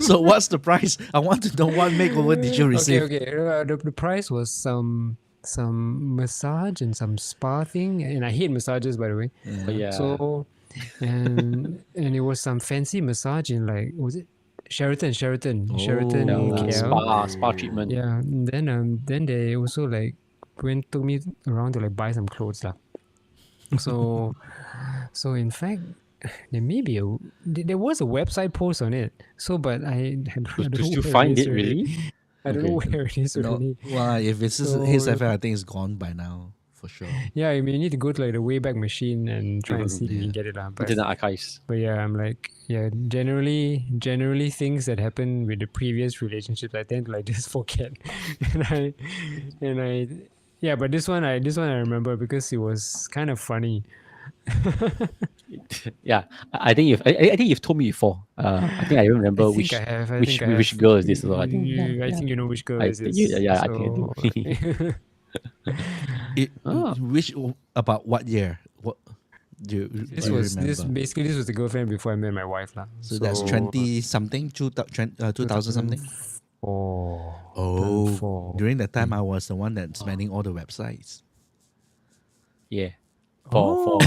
Speaker 2: So what's the price? I want to know what makeover did you receive?
Speaker 3: Okay. The price was some massage and some spa thing, and I hate massages, by the way.
Speaker 4: But yeah.
Speaker 3: So and it was some fancy massage in like, was it Sheraton,
Speaker 2: Oh.
Speaker 3: KL.
Speaker 4: spa treatment.
Speaker 3: Yeah. And then they also like took me around to like buy some clothes lah. So in fact there was a website post on it. So but I don't
Speaker 4: To
Speaker 3: know
Speaker 4: still
Speaker 3: where
Speaker 4: find
Speaker 3: is
Speaker 4: it, really?
Speaker 3: already. I don't know where it is
Speaker 2: No,
Speaker 3: already.
Speaker 2: well, if it's
Speaker 3: So-
Speaker 2: his FM, I think it's gone by now for sure.
Speaker 3: Yeah, I mean, you need to go to like the Wayback Machine and try and see if you
Speaker 2: Yeah.
Speaker 3: can get it lah. But
Speaker 4: Internet archives.
Speaker 3: yeah, I'm like, yeah, generally things that happen with the previous relationships, I tend to like just forget. and I yeah, but this one I remember because it was kind of funny.
Speaker 4: Yeah, I think you've told me before. I think I even remember
Speaker 3: I think
Speaker 4: which
Speaker 3: I have. I
Speaker 4: which
Speaker 3: think I
Speaker 4: which
Speaker 3: have.
Speaker 4: girl is this? So I think
Speaker 3: I think you know which girl
Speaker 4: I
Speaker 3: is
Speaker 4: think
Speaker 3: this.
Speaker 4: you- yeah, I think I do.
Speaker 2: Which about what year? What do you
Speaker 3: This
Speaker 2: do you
Speaker 3: was
Speaker 2: remember?
Speaker 3: this was the girlfriend before I met my wife lah.
Speaker 2: So that's 20 something, 2000 something. Oh,
Speaker 3: 2004.
Speaker 2: during that time I was the one that's manning all the websites.
Speaker 4: Yeah. For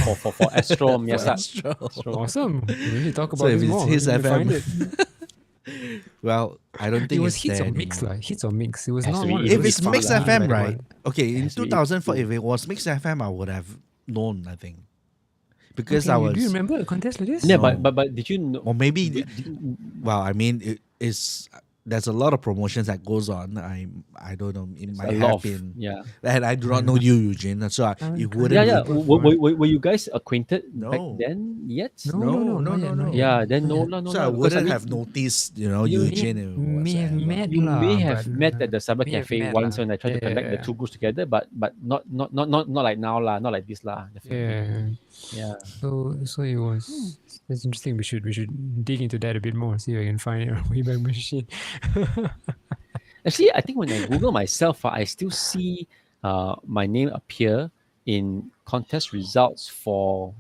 Speaker 4: Astro Miasa.
Speaker 2: Astro.
Speaker 3: Awesome. We need to talk
Speaker 2: So
Speaker 3: about
Speaker 2: if
Speaker 3: this
Speaker 2: it's
Speaker 3: more.
Speaker 2: his
Speaker 3: We need to find
Speaker 2: FM,
Speaker 3: it.
Speaker 2: well, I don't think
Speaker 3: It was
Speaker 2: it's
Speaker 3: hits
Speaker 2: there
Speaker 3: or mix
Speaker 2: anymore.
Speaker 3: lah. Hits or mix. It was
Speaker 4: Has
Speaker 3: not
Speaker 4: to be
Speaker 3: one.
Speaker 4: if
Speaker 2: If
Speaker 3: it was
Speaker 2: it's
Speaker 3: fun
Speaker 2: Mix
Speaker 3: lah,
Speaker 2: FM,
Speaker 3: like
Speaker 2: right?
Speaker 3: one.
Speaker 2: Okay, in
Speaker 4: Has to be
Speaker 2: 2004,
Speaker 4: cool.
Speaker 2: if it was Mix FM, I would have known, I think. Because
Speaker 3: Okay,
Speaker 2: I was,
Speaker 3: do you remember a contest like this?
Speaker 4: Yeah,
Speaker 2: No.
Speaker 4: but did you know?
Speaker 2: or maybe, well, I mean, it is. There's a lot of promotions that goes on. I don't know. It might
Speaker 4: A
Speaker 2: have
Speaker 4: lot of
Speaker 2: been.
Speaker 4: yeah.
Speaker 2: And I do not know you, Eugene. So it wouldn't.
Speaker 4: Yeah.
Speaker 2: be-
Speaker 4: Were you guys acquainted back
Speaker 2: No.
Speaker 4: then yet?
Speaker 3: No, not yet, not yet.
Speaker 4: Yeah, then no, no,
Speaker 2: So I
Speaker 4: because
Speaker 2: wouldn't
Speaker 4: mean,
Speaker 2: have noticed, you
Speaker 3: You
Speaker 2: Eugene. and
Speaker 3: may have
Speaker 2: whatsoever.
Speaker 3: met
Speaker 4: You
Speaker 3: lah,
Speaker 4: may have
Speaker 3: but,
Speaker 4: met at the Cyber
Speaker 3: may have
Speaker 4: Cafe
Speaker 3: met
Speaker 4: once
Speaker 3: lah.
Speaker 4: when I tried to connect the
Speaker 3: Yeah.
Speaker 4: two groups together, but not like now lah, not like this lah. Definitely.
Speaker 3: Yeah.
Speaker 4: Yeah.
Speaker 3: So it was. That's interesting. We should dig into that a bit more. See if I can find it on Wayback Machine.
Speaker 4: Actually, I think when I Google myself, I still see my name appear in contest results for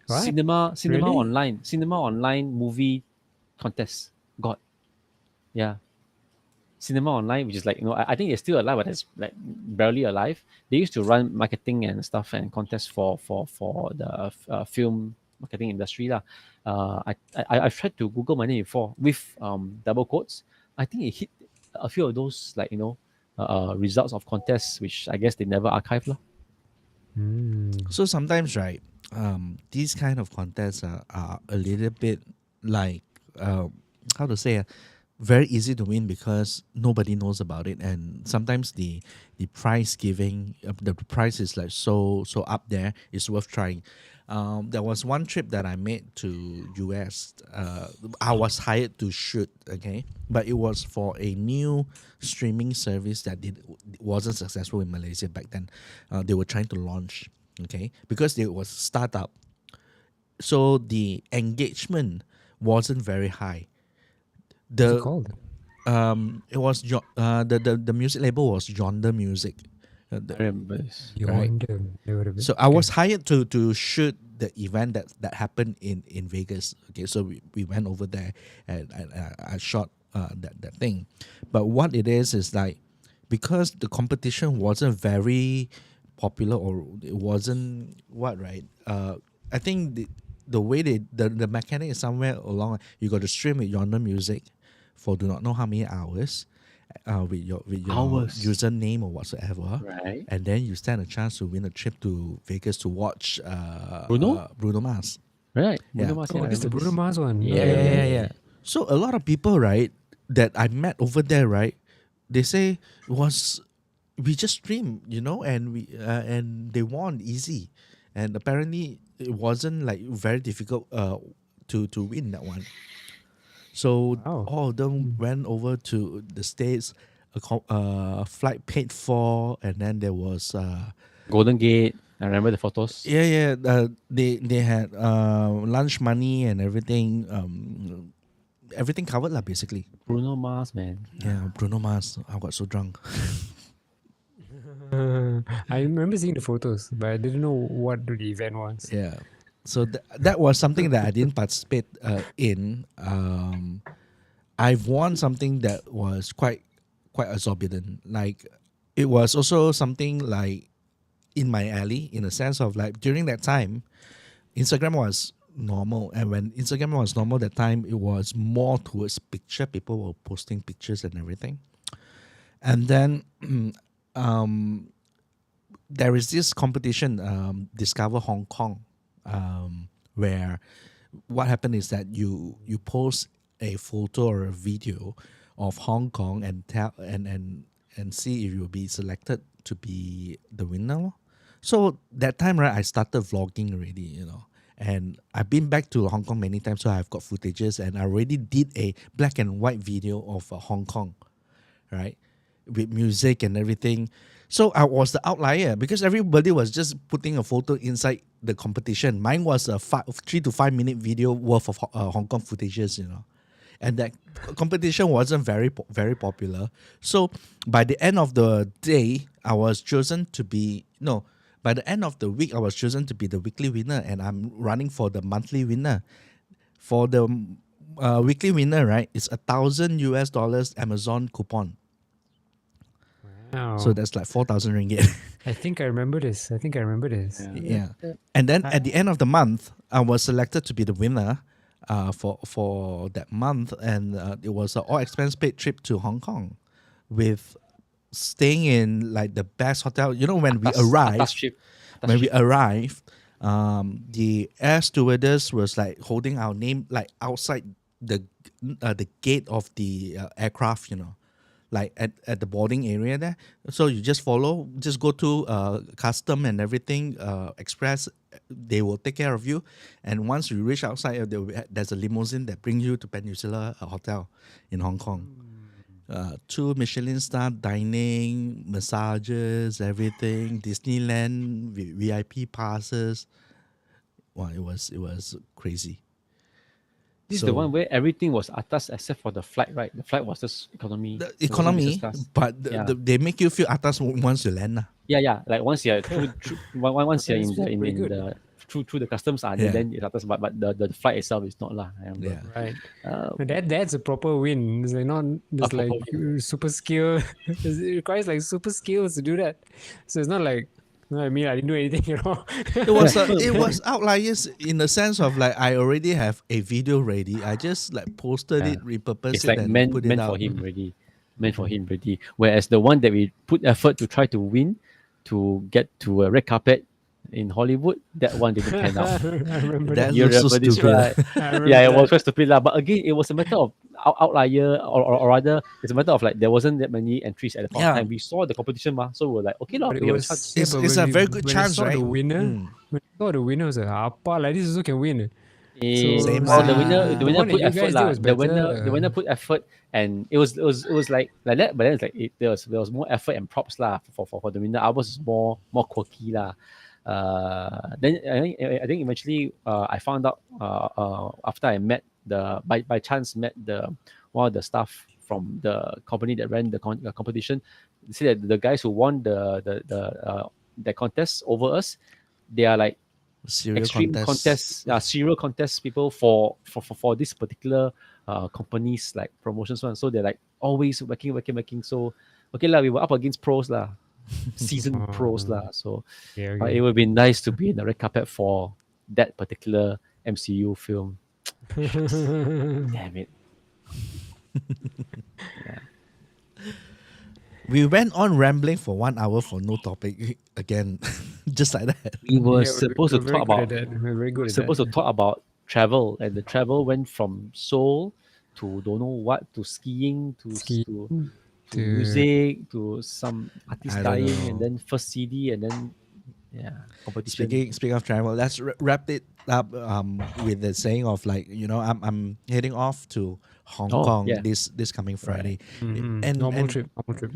Speaker 3: What?
Speaker 4: cinema
Speaker 3: Really?
Speaker 4: cinema online movie contest. God, yeah, cinema online, which is like I think it's still alive, but it's like barely alive. They used to run marketing and stuff and contests for the film marketing industry lah. I've tried to Google my name before with double quotes. I think it hit a few of those results of contests, which I guess they never archive lah.
Speaker 2: So sometimes, right, these kind of contests are a little bit like, how to say, very easy to win because nobody knows about it, and sometimes the prize giving, the price is like so up there. It's worth trying. There was one trip that I made to US. I was hired to shoot, okay, but it was for a new streaming service that wasn't successful in Malaysia back then. They were trying to launch, okay, because it was startup. So the engagement wasn't very high.
Speaker 3: What's it called?
Speaker 2: it was the music label was Yonder Music.
Speaker 4: I remember this.
Speaker 3: Yonder.
Speaker 2: So I was hired to shoot the event that happened in Vegas. Okay, so we went over there and I shot that thing. But what it is like, because the competition wasn't very popular, or it wasn't right. I think the way the mechanic is somewhere along. You got to stream with Yonder Music for do not know how many hours. With your
Speaker 4: Hours.
Speaker 2: username or whatsoever,
Speaker 4: Right.
Speaker 2: and then you stand a chance to win a trip to Vegas to watch Bruno Mars.
Speaker 4: Right.
Speaker 2: Yeah.
Speaker 4: Bruno Mars, yeah,
Speaker 3: Oh,
Speaker 4: I
Speaker 3: this is the
Speaker 4: remember
Speaker 3: Bruno Mars one.
Speaker 4: Yeah.
Speaker 2: So a lot of people, right, that I met over there, right, they say we just stream, and and they won easy, and apparently it wasn't like very difficult to win that one. So
Speaker 3: Wow.
Speaker 2: all of them went over to the States, flight paid for, and then there was
Speaker 4: Golden Gate. I remember the photos.
Speaker 2: they had lunch money and everything, everything covered lah, basically.
Speaker 4: Bruno Mars, man.
Speaker 2: Yeah, Bruno Mars. I got so drunk.
Speaker 3: I remember seeing the photos, but I didn't know what the event was.
Speaker 2: Yeah. So that was something that I didn't participate in. I've won something that was quite exorbitant. Like, it was also something like in my alley, in a sense of like, during that time, Instagram was normal, and when Instagram was normal that time, it was more towards picture. People were posting pictures and everything. And then there is this competition, Discover Hong Kong, where what happened is that you post a photo or a video of Hong Kong and tell and see if you'll be selected to be the winner lor. So that time, right, I started vlogging already, and I've been back to Hong Kong many times, so I've got footages, and I already did a black and white video of Hong Kong, right, with music and everything. So I was the outlier because everybody was just putting a photo inside the competition. Mine was a 3 to 5 minute video worth of Hong Kong footages, and that competition wasn't very popular. So by the end of the day, I was chosen to be by the end of the week, I was chosen to be the weekly winner, and I'm running for the monthly winner. For the weekly winner, right, it's $1,000 Amazon coupon.
Speaker 3: Wow.
Speaker 2: So that's like 4,000 ringgit.
Speaker 3: I think I remember this.
Speaker 2: Yeah. And then at the end of the month, I was selected to be the winner for that month, and it was an all expense paid trip to Hong Kong with staying in like the best hotel. When we arrived, the air stewardess was like holding our name like outside the gate of the aircraft, like at the boarding area there. So you just go to custom and everything, express, they will take care of you. And once you reach outside, there's a limousine that brings you to Peninsula Hotel in Hong Kong. 2 Michelin star dining, massages, everything, Disneyland, VIP passes. Wow, it was crazy.
Speaker 4: This is the one where everything was atas except for the flight, right? The flight was just economy.
Speaker 2: The
Speaker 4: It wasn't
Speaker 2: economy,
Speaker 4: business class.
Speaker 2: but
Speaker 4: Yeah.
Speaker 2: they make you feel atas once you land.
Speaker 4: Yeah. Like once you're once you're
Speaker 3: That's
Speaker 4: in
Speaker 3: pretty good.
Speaker 4: the through the customs,
Speaker 2: Yeah.
Speaker 4: then it's atas. But the flight itself is not lah. I remember.
Speaker 2: Yeah.
Speaker 3: Right.
Speaker 4: Uh,
Speaker 3: That's a proper win. It's like not just
Speaker 4: A
Speaker 3: like
Speaker 4: proper
Speaker 3: super skill. It requires like super skills to do that. So it's not like I didn't do anything,
Speaker 2: It was outliers in the sense of like, I already have a video ready. I just like posted it, repurposed
Speaker 4: it's
Speaker 2: it,
Speaker 4: like
Speaker 2: and
Speaker 4: meant
Speaker 2: put it out.
Speaker 4: for him already. Meant for him already. Whereas the one that we put effort to try to win, to get to a red carpet in Hollywood, that one didn't pan out.
Speaker 3: I remember
Speaker 2: That's
Speaker 3: that.
Speaker 4: You
Speaker 2: so
Speaker 4: remember this,
Speaker 2: stupid.
Speaker 4: right?
Speaker 3: I remember
Speaker 4: Yeah, it
Speaker 3: that.
Speaker 4: was quite stupid lah. But again, it was a matter of outlier, or rather, it's a matter of like there wasn't that many entries at the point of
Speaker 2: Yeah.
Speaker 4: time. We saw the competition, so we were like, okay, lah,
Speaker 3: But
Speaker 4: we
Speaker 3: it
Speaker 4: have a
Speaker 3: was
Speaker 4: chance.
Speaker 3: yeah,
Speaker 2: It's-
Speaker 3: but
Speaker 2: it's
Speaker 3: when
Speaker 2: a
Speaker 3: we-
Speaker 2: very good
Speaker 3: when
Speaker 2: chance,
Speaker 3: I saw
Speaker 2: right?
Speaker 3: The winner,
Speaker 2: Mm.
Speaker 3: when I saw the winner, I was like, "Apa, like this also can win."
Speaker 2: Same
Speaker 4: Oh, the
Speaker 2: lah.
Speaker 4: winner
Speaker 3: The
Speaker 4: put
Speaker 3: one that you
Speaker 4: effort
Speaker 3: guys did
Speaker 4: lah.
Speaker 3: was
Speaker 4: The winner
Speaker 3: better.
Speaker 4: put effort, and it was like that. But then it's like there was more effort and props lah for the winner. Ours was more quirky lah. Then I think eventually I found out after I met by chance met the one of the staff from the company that ran the competition. They say that the guys who won the contest over us, they are like
Speaker 2: Serial
Speaker 4: extreme serial contest people for this particular companies like promotions one. So they're like always working. So okay lah, we were up against pros lah, seasoned pros lah. So it would be nice to be in the red carpet for that particular MCU film. Damn it. Yeah.
Speaker 2: We went on rambling for 1 hour for no topic again, just like that.
Speaker 4: We were
Speaker 3: Yeah,
Speaker 4: supposed to
Speaker 3: we're
Speaker 4: talk
Speaker 3: very
Speaker 4: about
Speaker 3: good at that. We're very good at
Speaker 4: supposed
Speaker 3: that.
Speaker 4: to talk about travel, and the travel went from Seoul to don't know what, to skiing, to
Speaker 3: Skiing,
Speaker 4: to
Speaker 3: to-
Speaker 4: music, to some artist
Speaker 2: I don't
Speaker 4: dying,
Speaker 2: know.
Speaker 4: and then first CD, and then competition.
Speaker 2: Speaking of travel, let's wrap it up with the saying of like, I'm heading off to Hong
Speaker 4: Oh,
Speaker 2: Kong
Speaker 4: yeah.
Speaker 2: this coming Friday.
Speaker 3: Mhm. Normal trip.
Speaker 2: What trip?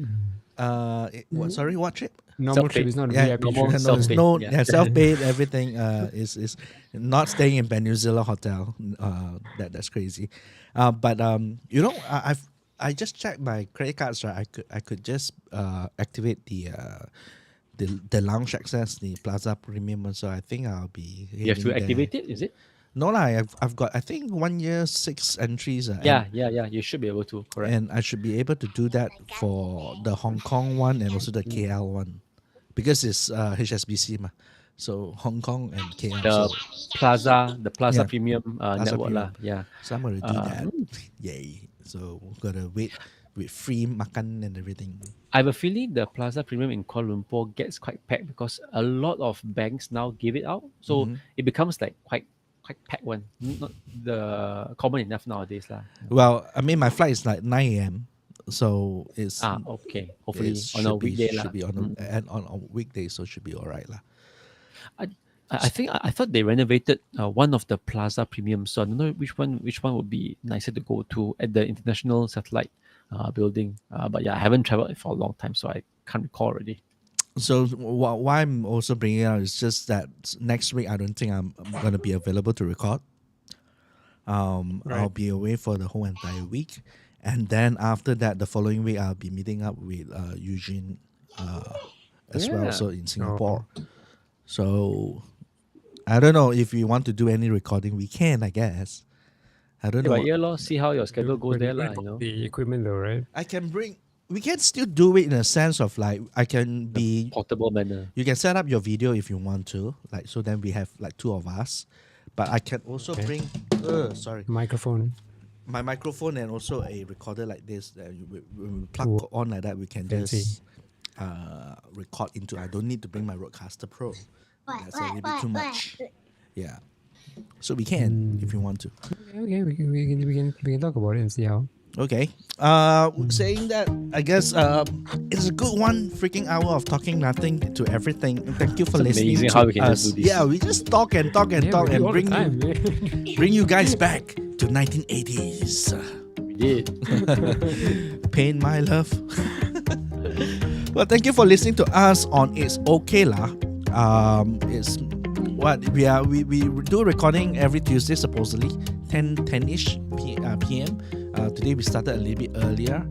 Speaker 3: Normal trip
Speaker 4: Self-paid.
Speaker 3: is not a
Speaker 2: Yeah,
Speaker 3: VIP
Speaker 4: normal
Speaker 3: trip.
Speaker 2: it's
Speaker 4: self-paid, yeah.
Speaker 2: self-paid. Everything is not staying in Peninsula Hotel. That's crazy. But I just checked my credit cards. Right, I could just activate the lounge access, the Plaza Premium one. So I think I'll be.
Speaker 4: You have to
Speaker 2: heading there.
Speaker 4: activate it, is it?
Speaker 2: No lah, I've got I think 1 year 6 entries.
Speaker 4: Yeah. You should be able to. Correct.
Speaker 2: And I should be able to do that for the Hong Kong one and also the KL one, because it's HSBC ma. So Hong Kong and KL.
Speaker 4: the
Speaker 2: So,
Speaker 4: Plaza
Speaker 2: Yeah.
Speaker 4: Premium
Speaker 2: Plaza
Speaker 4: network
Speaker 2: Premium.
Speaker 4: lah. Yeah.
Speaker 2: so I'm gonna do that.
Speaker 4: Mm.
Speaker 2: Yay! So gotta wait with free makan and everything.
Speaker 4: I have a feeling the Plaza Premium in Kuala Lumpur gets quite packed because a lot of banks now give it out. So
Speaker 2: Mhm.
Speaker 4: it becomes like quite packed one. Not the common enough nowadays lah.
Speaker 2: Well, I mean my flight is like 9 a.m. So it's
Speaker 4: Okay. Hopefully
Speaker 2: it
Speaker 4: on a
Speaker 2: should be-
Speaker 4: weekday lah.
Speaker 2: should be on a weekday, so should be alright lah.
Speaker 4: I thought they renovated one of the Plaza Premium, so I don't know which one would be nicer to go to at the International Satellite building. But yeah, I haven't traveled for a long time, so I can't recall already.
Speaker 2: So why I'm also bringing it out is just that next week I don't think I'm gonna be available to record. I'll be away for the whole entire week, and then after that, the following week I'll be meeting up with Eugene as well,
Speaker 4: Yeah.
Speaker 2: so in Singapore. So I don't know if you want to do any recording. We can, I guess. I don't know.
Speaker 4: But yeah, lor, see how your schedule goes there lah. You know.
Speaker 3: The equipment though, right?
Speaker 2: I can bring. We can still do it in a sense of like I can be.
Speaker 4: Portable manner.
Speaker 2: You can set up your video if you want to, like so. Then we have like 2 of us, but I can also bring. Sorry,
Speaker 3: Microphone.
Speaker 2: my microphone and also a recorder like this. That when we plug
Speaker 3: Cool.
Speaker 2: on like that, we can
Speaker 3: Fancy.
Speaker 2: just record into. I don't need to bring my Rodecaster Pro. That's a little bit too much. Yeah, so we can if you want to.
Speaker 3: Okay, we can talk about it and see how.
Speaker 2: Okay. Saying that, I guess it's a good one freaking hour of talking nothing to everything. Thank you for
Speaker 4: It's
Speaker 2: listening
Speaker 4: amazing
Speaker 2: to
Speaker 4: how we can
Speaker 2: us.
Speaker 4: just do this.
Speaker 2: Yeah, we just talk and talk and
Speaker 3: Yeah,
Speaker 2: talk
Speaker 3: we
Speaker 2: and
Speaker 3: do all the
Speaker 2: bring
Speaker 3: time,
Speaker 2: you,
Speaker 3: man.
Speaker 2: bring you guys back to 1980s.
Speaker 4: We did.
Speaker 2: Pain, my love. Well, thank you for listening to us on It's Okay lah. It's what we are. We do recording every Tuesday supposedly 10-ish p.m. Today we started a little bit earlier.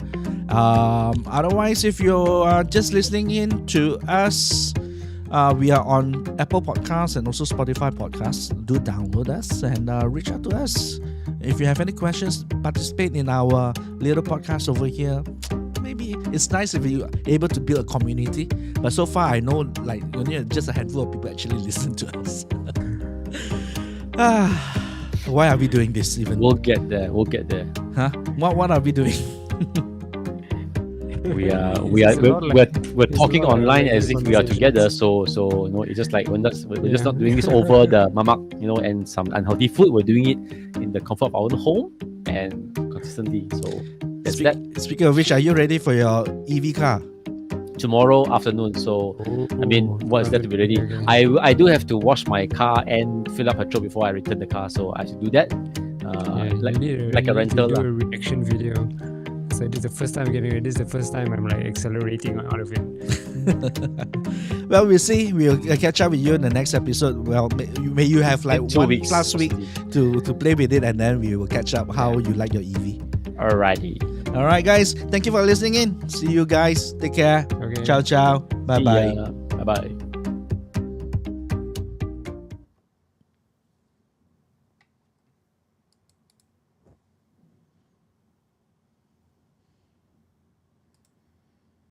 Speaker 2: Otherwise, if you are just listening in to us, we are on Apple Podcasts and also Spotify Podcasts. Do download us and reach out to us. If you have any questions, participate in our little podcast over here. Maybe it's nice if you're able to build a community. But so far, I know like only just a handful of people actually listen to us. Why are we doing this even?
Speaker 4: We'll get there.
Speaker 2: Huh? What are we doing?
Speaker 4: We are
Speaker 3: It's a lot like-
Speaker 4: we're
Speaker 3: it's a
Speaker 4: talking
Speaker 3: lot like
Speaker 4: online
Speaker 3: regular
Speaker 4: as if we are together.
Speaker 3: conversations.
Speaker 4: So it's just like we're just
Speaker 3: Yeah.
Speaker 4: not doing this over the mamak, and some unhealthy food. We're doing it in the comfort of our own home and consistently. So that's that.
Speaker 2: Speaking of which, are you ready for your EV car?
Speaker 4: Tomorrow afternoon. So I mean, what is there to be ready? I do have to wash my car and fill up petrol before I return the car. So I should do that. Like a rental
Speaker 3: do
Speaker 4: lah.
Speaker 3: a reaction video. So this is the first time getting it. This is the first time I'm like accelerating out of it.
Speaker 2: Well, we'll see. We'll catch up with you in the next episode. Well, may you have like
Speaker 4: In 2
Speaker 2: 1
Speaker 4: weeks.
Speaker 2: plus week to play with it, and then we will catch up how you like your EV.
Speaker 4: Alrighty.
Speaker 2: All right, guys. Thank you for listening in. See you guys. Take care.
Speaker 3: Okay.
Speaker 2: Ciao, ciao. Bye bye.
Speaker 4: Bye bye.